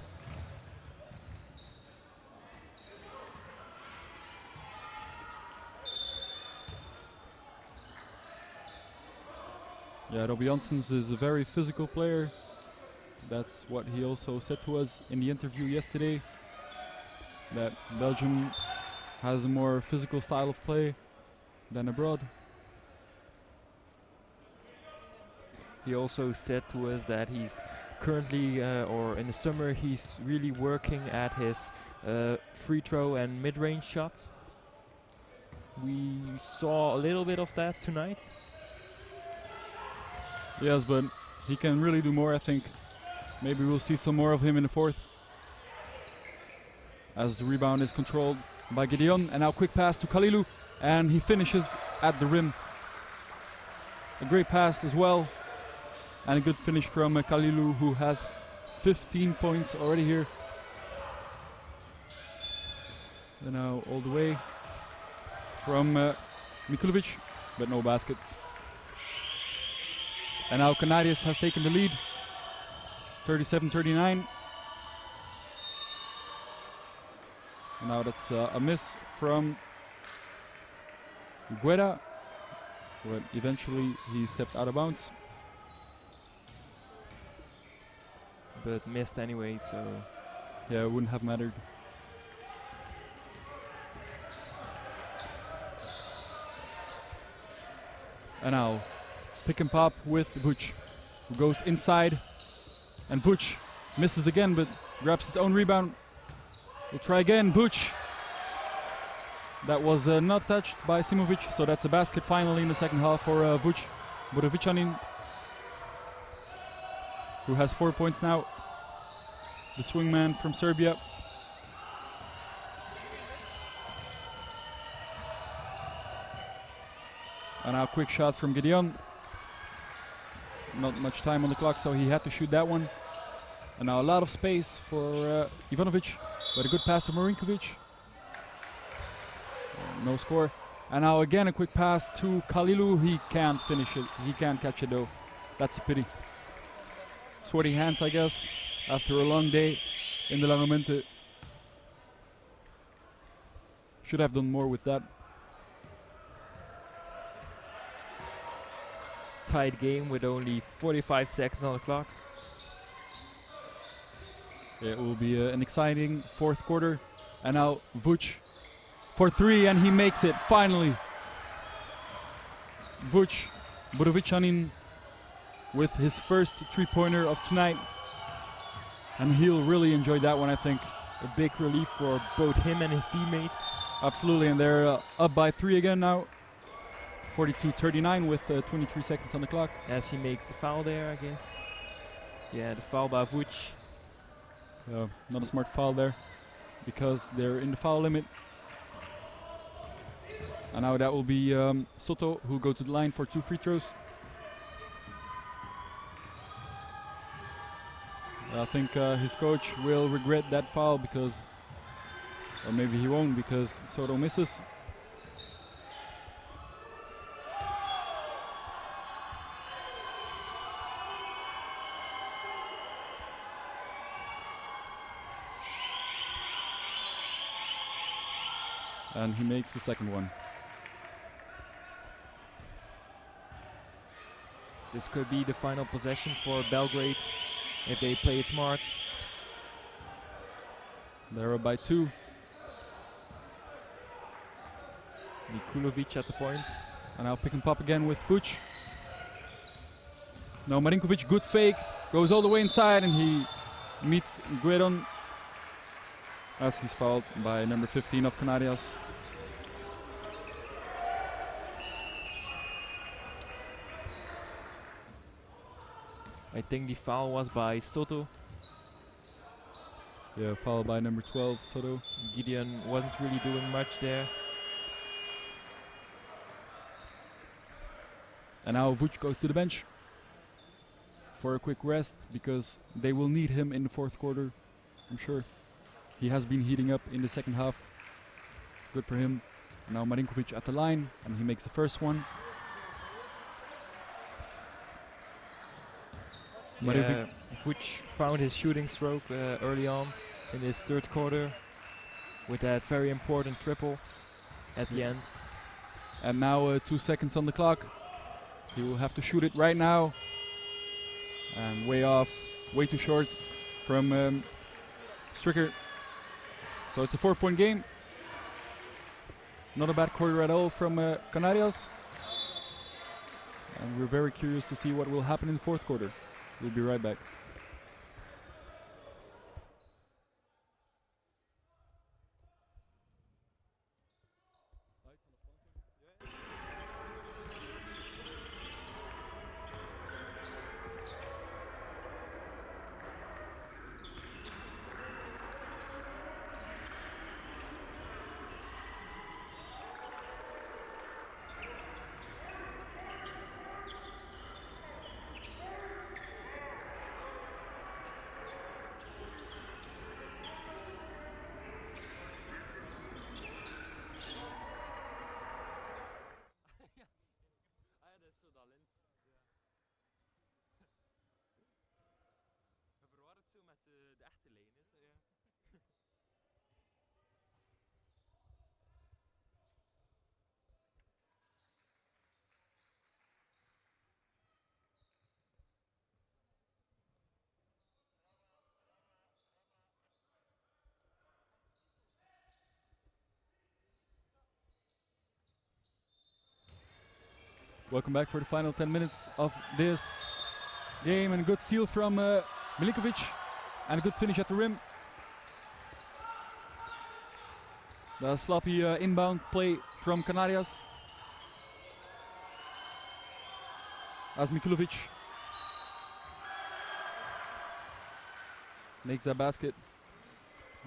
S2: Yeah, Robbie Janssens is a very physical player. That's what he also said to us in the interview yesterday, that Belgium has a more physical style of play than abroad.
S3: He also said to us that he's currently, or in the summer, he's really working at his free throw and mid-range shots. We saw a little bit of that tonight.
S2: Yes, but he can really do more, I think. Maybe we'll see some more of him in the fourth. As the rebound is controlled by Gideon, and now quick pass to Kalilu, and he finishes at the rim. A great pass as well, and a good finish from Kalilu, who has 15 points already here. And now all the way from Mikulovic, but no basket. And now Canarias has taken the lead, 37-39. Now that's a miss from Guerra, but eventually he stepped out of bounds.
S3: But missed anyway, so
S2: yeah, it wouldn't have mattered. And now pick and pop with Vuč, who goes inside, and Vuč misses again, but grabs his own rebound. We'll try again, Vuč. That was not touched by Simovic, so that's a basket finally in the second half for Budovicanin, who has 4 points now. The swingman from Serbia. And now a quick shot from Gideon. Not much time on the clock, so he had to shoot that one. And now a lot of space for Ivanovic, but a good pass to Marinkovic. No score. And now again a quick pass to Kalilu. He can't finish it. He can't catch it though. That's a pity. Sweaty hands, I guess, after a long day in the Langemente. Should have done more with that.
S3: Tight game with only 45 seconds on the clock.
S2: Yeah, it will be an exciting fourth quarter. And now Vuc for three, and he makes it finally. Vuc, Budovicanin with his first three-pointer of tonight. And he'll really enjoy that one, I think.
S3: A big relief for both him and his teammates.
S2: Absolutely, and they're up by 3 again now. 42-39 with 23 seconds on the clock.
S3: As he makes the foul there, I guess. Yeah, the foul by Vuc.
S2: Not a smart foul there, because they're in the foul limit. And now that will be Soto, who go to the line for 2 free throws. I think his coach will regret that foul because, or maybe he won't, because Soto misses. And he makes the second one.
S3: This could be the final possession for Belgrade if they play it smart.
S2: They're up by 2.
S3: Mikulovic at the points.
S2: And now pick and pop again with Vuc. Now Marinkovic, good fake, goes all the way inside, and he meets Guedon as he's fouled by number 15 of Canarias.
S3: I think the foul was by Soto.
S2: Yeah, fouled by number 12, Soto.
S3: Gideon wasn't really doing much there.
S2: And now Vuc goes to the bench for a quick rest, because they will need him in the fourth quarter, I'm sure. He has been heating up in the second half. Good for him. And now Marinkovic at the line, and he makes the first one.
S3: Yeah, Vuc found his shooting stroke early on in his third quarter with that very important triple at the end.
S2: And now 2 seconds on the clock. He will have to shoot it right now. And way off, way too short from Stricker. So it's a 4-point game. Not a bad quarter at all from Canarias. And we're very curious to see what will happen in the fourth quarter. We'll be right back. Welcome back for the final 10 minutes of this game, and a good steal from Milinkovic and a good finish at the rim. The sloppy inbound play from Canarias. As Mikulovic makes a basket.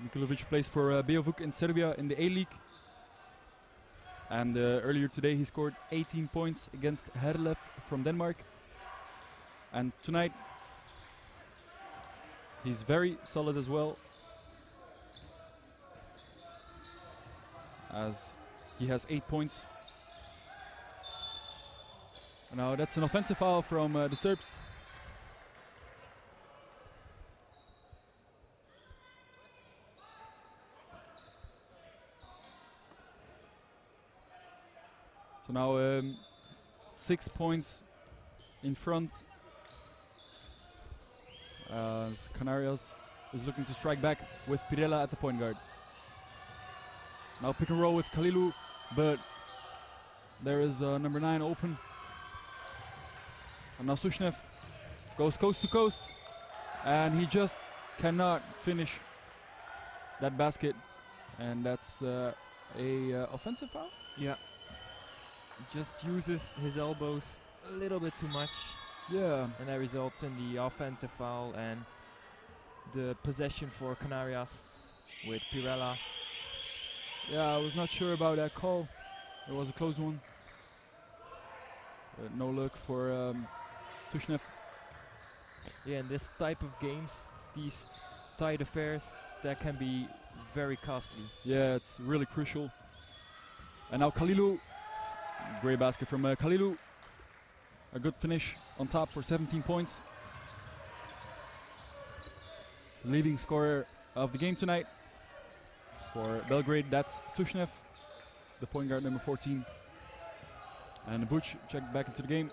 S2: Mikulovic plays for Beovuk in Serbia in the A-League. And earlier today he scored 18 points against Herlev from Denmark. And tonight he's very solid as well, as he has 8 points. And now that's an offensive foul from the Serbs. So now 6 points in front, as Canarias is looking to strike back with Pirela at the point guard. Now pick and roll with Kalilu, but there is number 9 open. And now Sushnev goes coast to coast, and he just cannot finish that basket, and that's a offensive foul.
S3: Yeah. Just uses his elbows a little bit too much.
S2: Yeah.
S3: And that results in the offensive foul and the possession for Canarias with Pirela.
S2: Yeah, I was not sure about that call. It was a close one. No look for Sushnev.
S3: Yeah, in this type of games, these tight affairs, that can be very costly.
S2: Yeah, it's really crucial. And now Kalilu. Great basket from Kalilu. A good finish on top for 17 points. Leading scorer of the game tonight for Belgrade, that's Sushnev, the point guard number 14. And Vuc checked back into the game.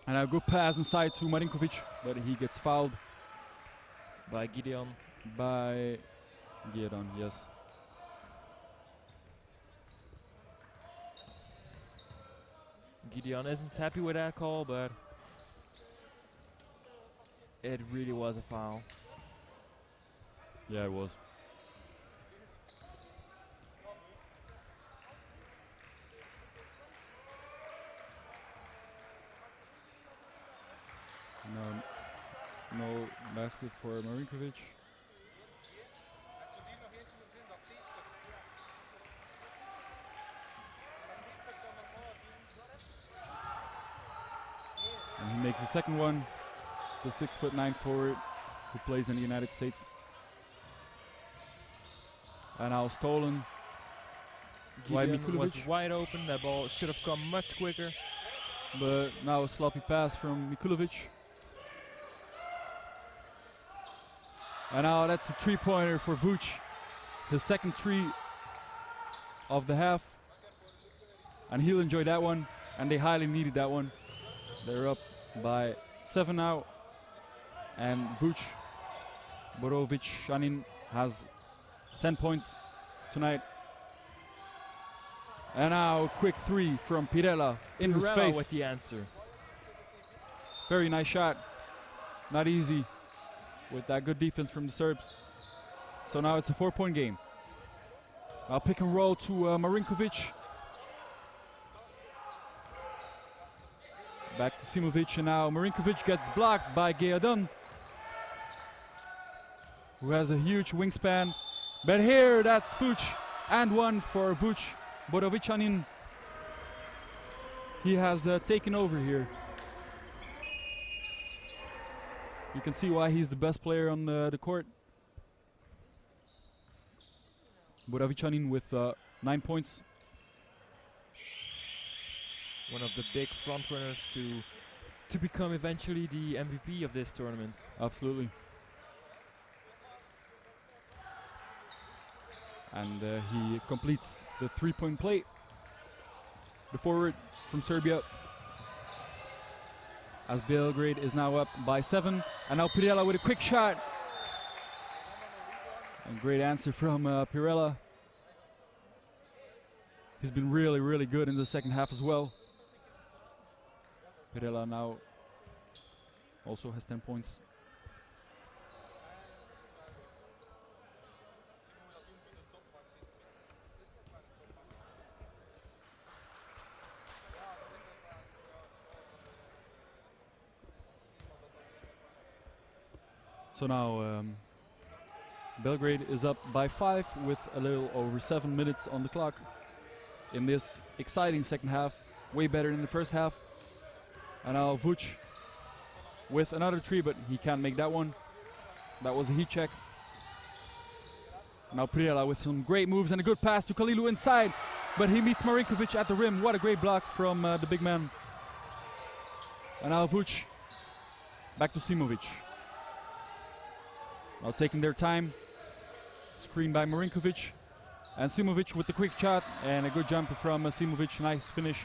S2: And a good pass inside to Marinkovic, but he gets fouled
S3: by Gideon.
S2: By Gideon, yes.
S3: Gideon isn't happy with that call, but it really was a foul.
S2: Yeah, it was. No basket for Marinkovic. And he makes the second one. The 6'9" forward who plays in the United States. And now stolen by
S3: Gideon was
S2: Mikulovic.
S3: wide open. That ball should have come much quicker.
S2: But now a sloppy pass from Mikulovic. And now that's a 3-pointer for Vuc. His second 3 of the half. And he'll enjoy that one. And they highly needed that one. They're up by 7 now. And Vuc Borovic-Shanin has 10 points tonight. And now a quick 3 from Pirela in his
S3: Pirela
S2: face.
S3: with the answer.
S2: Very nice shot. Not easy with that good defense from the Serbs. So now it's a 4-point game. Now pick and roll to Marinkovic. Back to Simovic, and now Marinkovic gets blocked by Geodon, who has a huge wingspan. But here, that's Vuc, and one for Vuc Borovic-Shanin. He has taken over here. You can see why he's the best player on the court. Borovic-Shanin with 9 points.
S3: One of the big front runners to become eventually the MVP of this tournament.
S2: Absolutely. And he completes the 3-point play. The forward from Serbia, as Belgrade is now up by 7. And now Pirela with a quick shot. And great answer from Pirela. He's been really, really good in the second half as well. Pirela now also has 10 points. So now Belgrade is up by 5 with a little over 7 minutes on the clock in this exciting second half. Way better than the first half. And now Vuc with another three, but he can't make that one. That was a heat check. Now Pirela with some great moves and a good pass to Kalilu inside, but he meets Marinkovic at the rim. What a great block from the big man. And now Vuc back to Simovic. Now taking their time. Screen by Marinkovic. And Simovic with the quick shot and a good jumper from Simovic. Nice finish.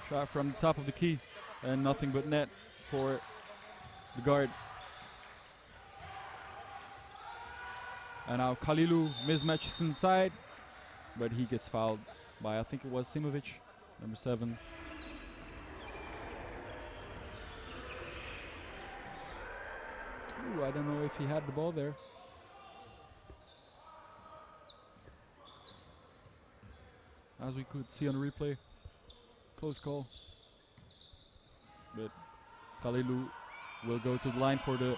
S2: Shot from the top of the key and nothing but net for the guard. And now Kalilu mismatches inside, but he gets fouled by, I think it was Simovic, number 7. Ooh, I don't know if he had the ball there. As we could see on the replay, close call. But Kalilu will go to the line for the,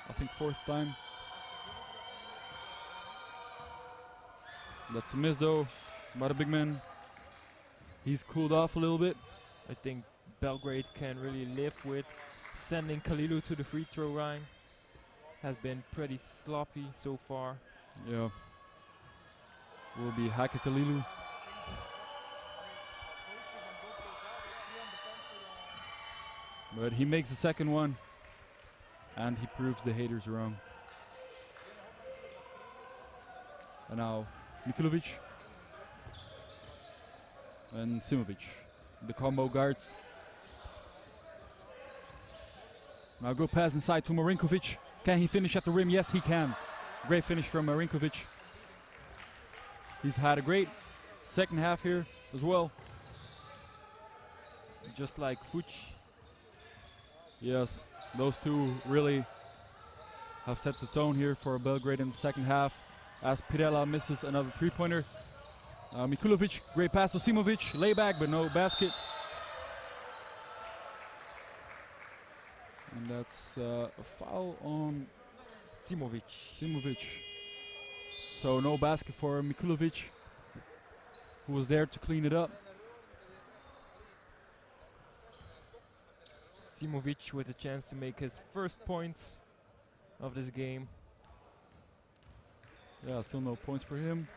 S2: I think, 4th time. That's a miss though by the big man. He's cooled off a little bit.
S3: I think Belgrade can really live with sending Kalilu to the free throw line. Has been pretty sloppy so far.
S2: Yeah. Will be Haka Kalilu. But he makes the second one. And he proves the haters wrong. And now Mikulovic and Simovic, the combo guards. Now good pass inside to Marinkovic. Can he finish at the rim? Yes, he can. Great finish from Marinkovic. He's had a great second half here as well.
S3: Just like Vuc.
S2: Yes, those two really have set the tone here for Belgrade in the second half. As Pirela misses another three-pointer. Mikulovic, great pass to Simovic, layback but no basket. And that's a foul on Simovic. So no basket for Mikulovic, who was there to clean it up.
S3: Simovic with a chance to make his first points of this game.
S2: Yeah, still no points for him.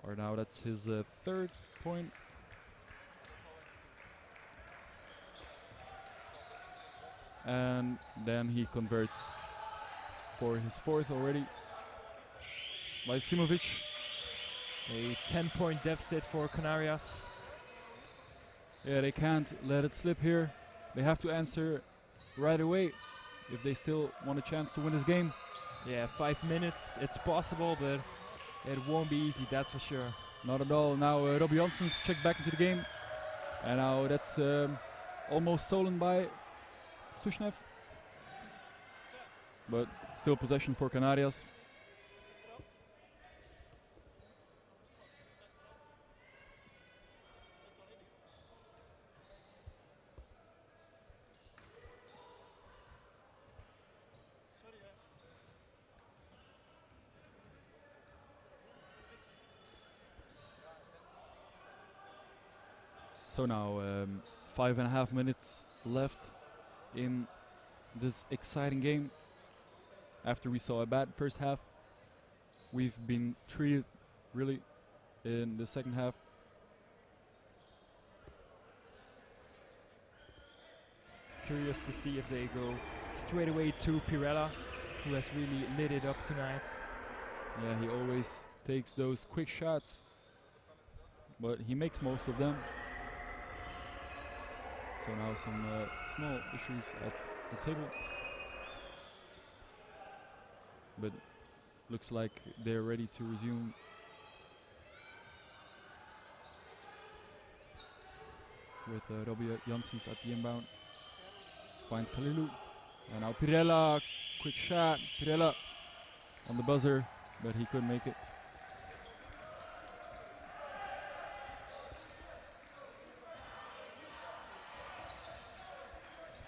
S2: Or now that's his 3rd point. And then he converts for his 4th already by Simovic.
S3: A 10-point deficit for Canarias.
S2: Yeah, they can't let it slip here. They have to answer right away if they still want a chance to win this game.
S3: Yeah, 5 minutes, it's possible, but it won't be easy, that's for sure.
S2: Not at all. Now Robbie Janssens checked back into the game. And now that's almost stolen by Sushnev. But still possession for Canarias. So now 5.5 minutes left in this exciting game. After we saw a bad first half, we've been treated really in the second half.
S3: Curious to see if they go straight away to Pirela, who has really lit it up tonight.
S2: Yeah, he always takes those quick shots, but he makes most of them. So now some small issues at the table. But looks like they're ready to resume. With Robbie Janssens at the inbound. Finds Kalilu. And now Pirela, quick shot. Pirela on the buzzer. but he couldn't make it.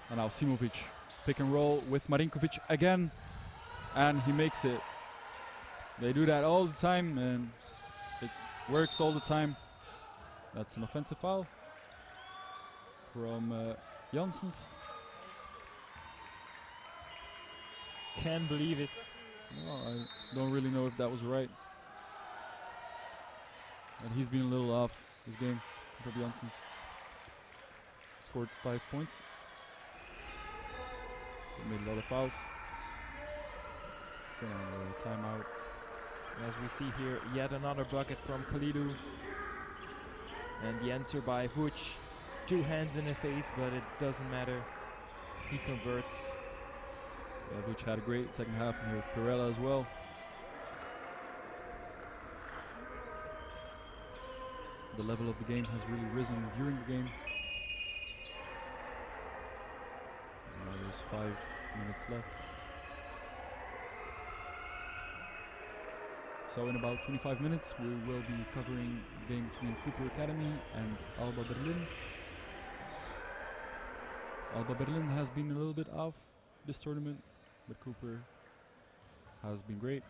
S2: And now Simovic, pick and roll with Marinkovic again, and he makes it. They do that all the time, and it works all the time. That's an offensive foul from Janssens.
S3: Can't believe it.
S2: Well, I don't really know if that was right. And he's been a little off this game, Jacob Janssens. Scored 5 points. He made a lot of fouls. So timeout.
S3: As we see here, yet another bucket from Khalidou. And the answer by Vuc. 2 hands in the face, but it doesn't matter. He converts.
S2: Yeah, Vuc had a great second half, and here Pirella as well. The level of the game has really risen during the game. Now there's 5 minutes left. So in about 25 minutes we will be covering the game between Cooper Academy and Alba Berlin. Alba Berlin has been a little bit off this tournament, but Cooper has been great.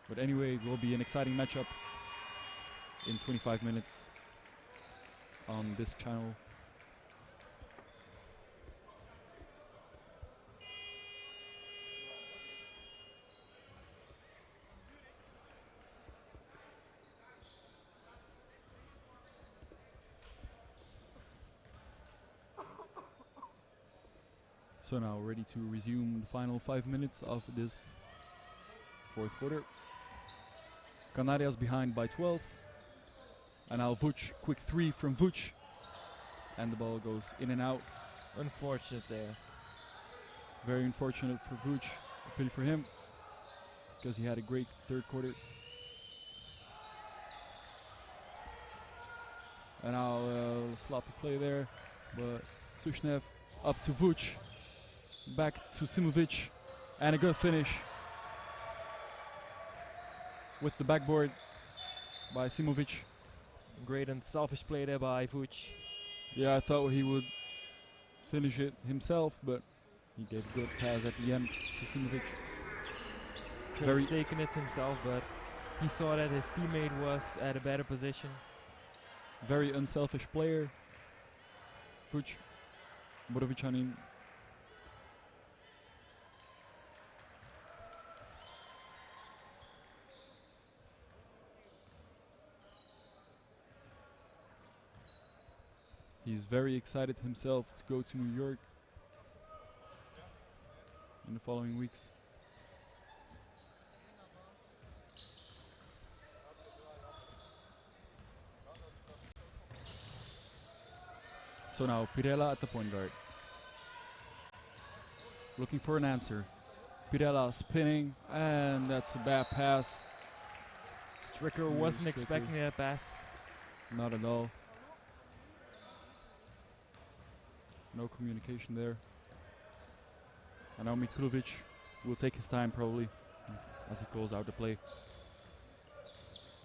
S2: But anyway, it will be an exciting matchup in 25 minutes on this channel. So now ready to resume the final 5 minutes of this fourth quarter. Canarias behind by 12. And now Vuc, quick 3 from Vuc. And the ball goes in and out.
S3: Unfortunate there.
S2: Very unfortunate for Vuc. A pity for him, because he had a great third quarter. And now sloppy play there, but Sushnev up to Vuc. Back to Simovic, and a good finish with the backboard by Simovic.
S3: Great and selfish play there by Vuc.
S2: Yeah, I thought he would finish it himself, but he gave a good pass at the end to Simovic.
S3: Could have taken it himself, but he saw that his teammate was at a better position.
S2: Very unselfish player. Vuc, Borovicanin. He's very excited himself to go to New York in the following weeks. So now Pirella at the point guard. Looking for an answer. Pirella spinning, and that's a bad pass.
S3: Stricker wasn't expecting that pass.
S2: Not at all. No communication there. And now Mikulovic will take his time probably as he calls out the play.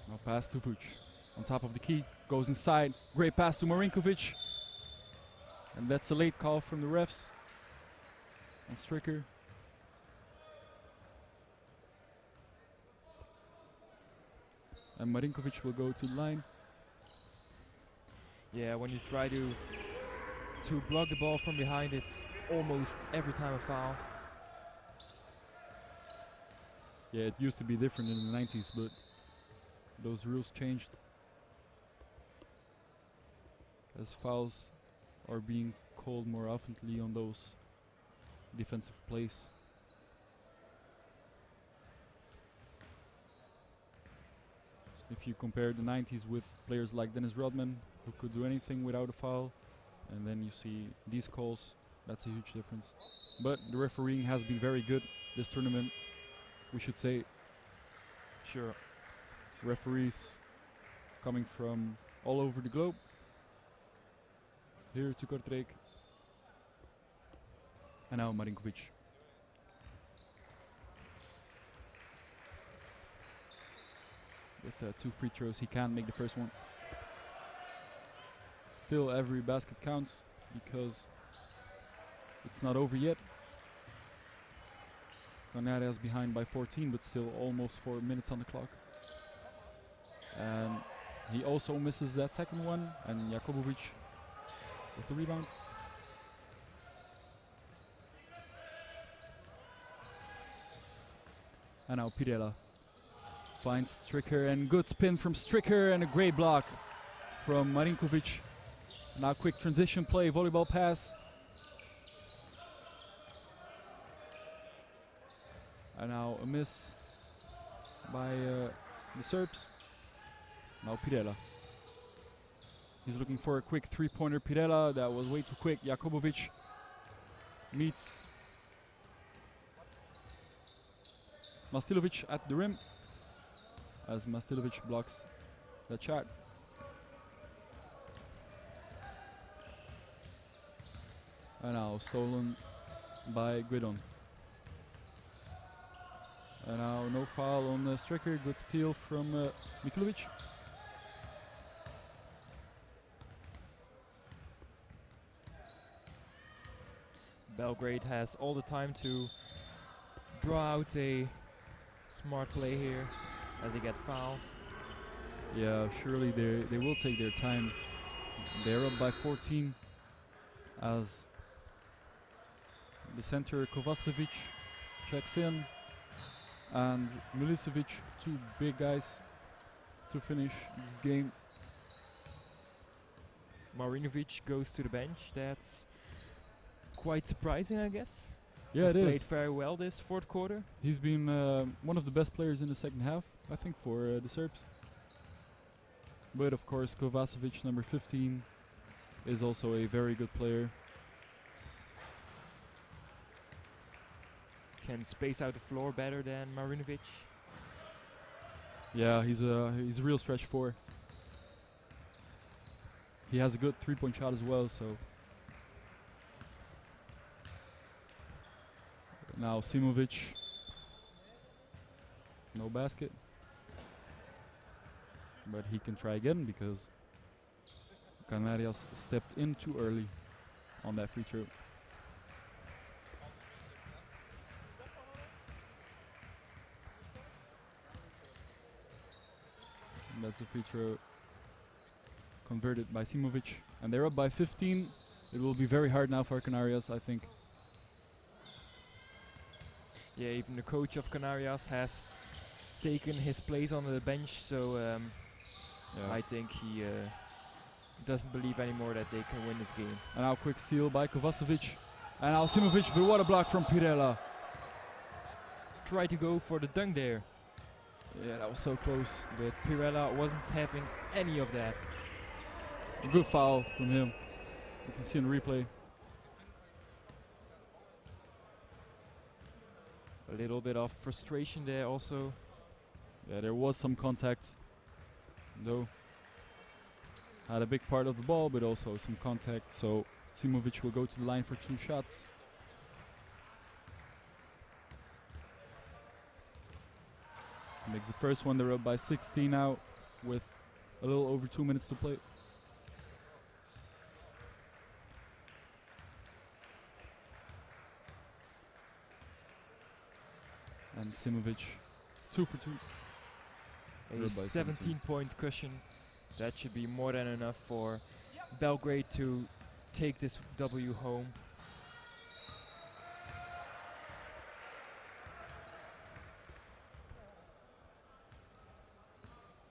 S2: Now pass to Vuc. On top of the key, goes inside. Great pass to Marinkovic. And that's a late call from the refs on Stricker. And Marinkovic will go to the line.
S3: Yeah, when you try to block the ball from behind, it's almost every time a foul.
S2: Yeah, it used to be different in the 90s, but those rules changed as fouls are being called more oftenly on those defensive plays. If you compare the 90s with players like Dennis Rodman, who could do anything without a foul, and then you see these calls, that's a huge difference. But the refereeing has been very good this tournament, we should say.
S3: Sure.
S2: Referees coming from all over the globe. Here to Kortrijk. And now Marinkovic. with 2 free throws. He can't make the first one. Still, every basket counts because it's not over yet. Canarias behind by 14, but still almost 4 minutes on the clock. And he also misses that second one, and Jakobovic with the rebound. And now Pirela finds Stricker, and good spin from Stricker, and a great block from Marinkovic. Now quick transition play, volleyball pass. And now a miss by the Serbs. Now Pirela. He's looking for a quick 3-pointer. Pirela, that was way too quick. Jakobovic meets Mastilovic at the rim, as Mastilovic blocks that shot. And now stolen by Guidon. And now no foul on Stricker. Good steal from Mikulovic.
S3: Belgrade has all the time to draw out a smart play here as they get fouled.
S2: Yeah, surely they will take their time. They're up by 14 as the center Kovacevic checks in, and Milicevic, 2 big guys to finish this game.
S3: Marinovic goes to the bench. That's quite surprising, I guess.
S2: Yeah,
S3: He's
S2: it
S3: played
S2: is.
S3: very well this 4th quarter.
S2: He's been one of the best players in the second half, I think, for the Serbs. But of course, Kovacevic, number 15, is also a very good player.
S3: Can space out the floor better than Marinovic.
S2: Yeah, he's a real stretch 4. He has a good 3-point shot as well, so. Now Simovic. No basket. But he can try again because Canarias stepped in too early on that free throw. And that's a free throw converted by Simovic. And they're up by 15. It will be very hard now for Canarias, I think.
S3: Yeah, even the coach of Canarias has taken his place on the bench, so I think he doesn't believe anymore that they can win this game.
S2: And now quick steal by Kovacevic. And now Simovic, but what a block from Pirela.
S3: Try to go for the dunk there,
S2: Yeah, that was so close.
S3: but Pirela wasn't having any of that.
S2: A good foul from him. You can see in the replay.
S3: A little bit of frustration there also.
S2: Yeah, there was some contact, though. Had a big part of the ball, but also some contact. So Simovic will go to the line for 2 shots. Makes the first one. They're up by 16 now, with a little over 2 minutes to play. And Simovic, 2 for 2.
S3: A
S2: Led by
S3: 17-point cushion. That should be more than enough for Belgrade to take this W home.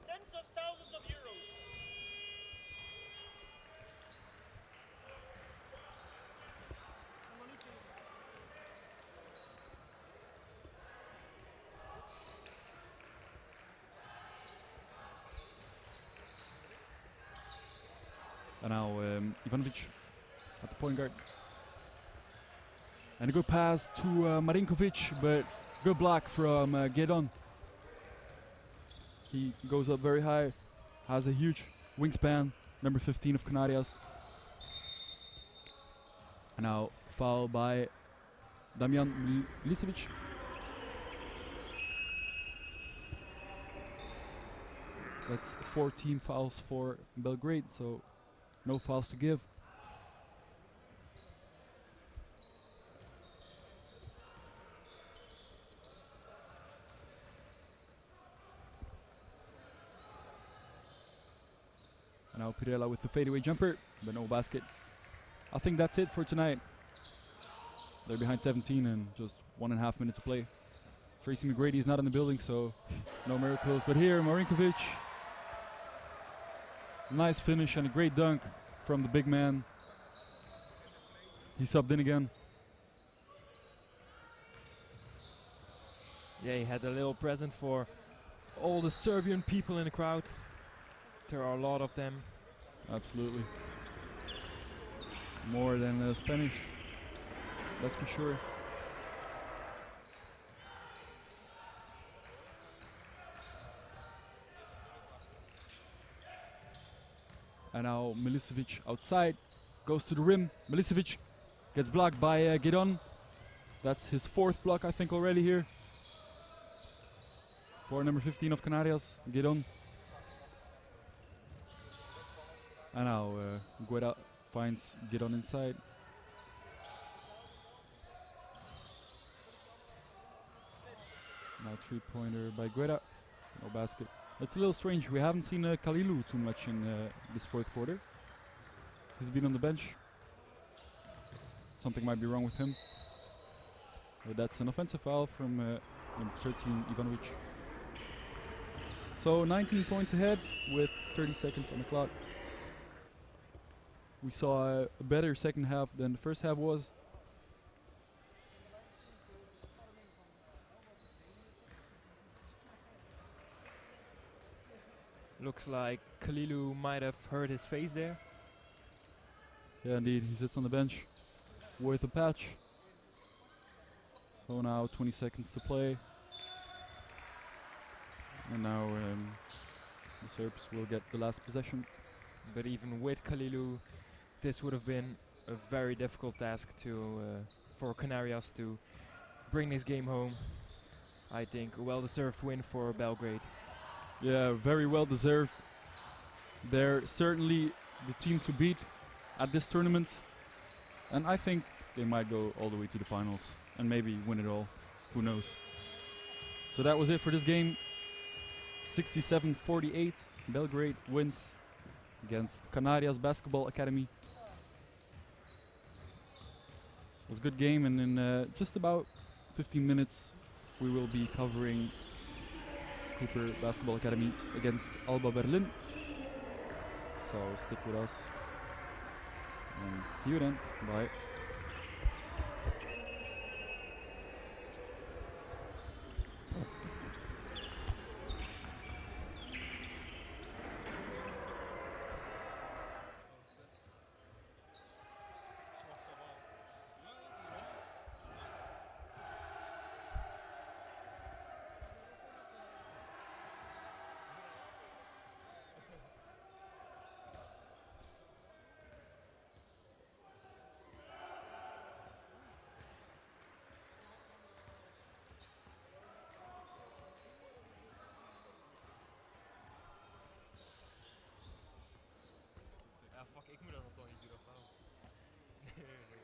S4: Tens of thousands of euros.
S2: And now Ivanovic at the point guard. And a good pass to Marinkovic, but good block from Guidon. He goes up very high, has a huge wingspan, number 15 of Canarias. And now foul by Damian Milicevic. That's 14 fouls for Belgrade, so no fouls to give. And now Pirela with the fadeaway jumper, but no basket. I think that's it for tonight. They're behind 17 and just 1.5 minutes to play. Tracy McGrady is not in the building, so no miracles. But here, Marinkovic. Nice finish and a great dunk from the big man. He subbed in again.
S3: Yeah, he had a little present for all the Serbian people in the crowd. There are a lot of them.
S2: Absolutely. More than Spanish, that's for sure. And now Milicevic outside, goes to the rim. Milicevic gets blocked by Gidon. That's his 4th block, I think, already here. For number 15 of Canarias, Gidon. And now Guerra finds Gidon inside. Now 3-pointer by Guerra, no basket. It's a little strange, we haven't seen Kalilu too much in this 4th quarter. He's been on the bench. Something might be wrong with him. But that's an offensive foul from number 13, Ivanovic. So 19 points ahead with 30 seconds on the clock. We saw a better second half than the first half was.
S3: Looks like Kalilu might have hurt his face there.
S2: Yeah, indeed, he sits on the bench with a patch. So now 20 seconds to play. And now the Serbs will get the last possession.
S3: But even with Kalilu, this would have been a very difficult task to for Canarias to bring this game home. I think a well-deserved win for Belgrade.
S2: Yeah, very well deserved. They're certainly the team to beat at this tournament. And I think they might go all the way to the finals and maybe win it all. Who knows? So that was it for this game. 67-48. Belgrade wins against Canarias Basketball Academy. It was a good game, and in just about 15 minutes we will be covering Cooper Basketball Academy against Alba Berlin. So stick with us and see you then. Bye.
S1: Ja, fuck, ik moet dat toch niet doen, of wel? Nee, nee.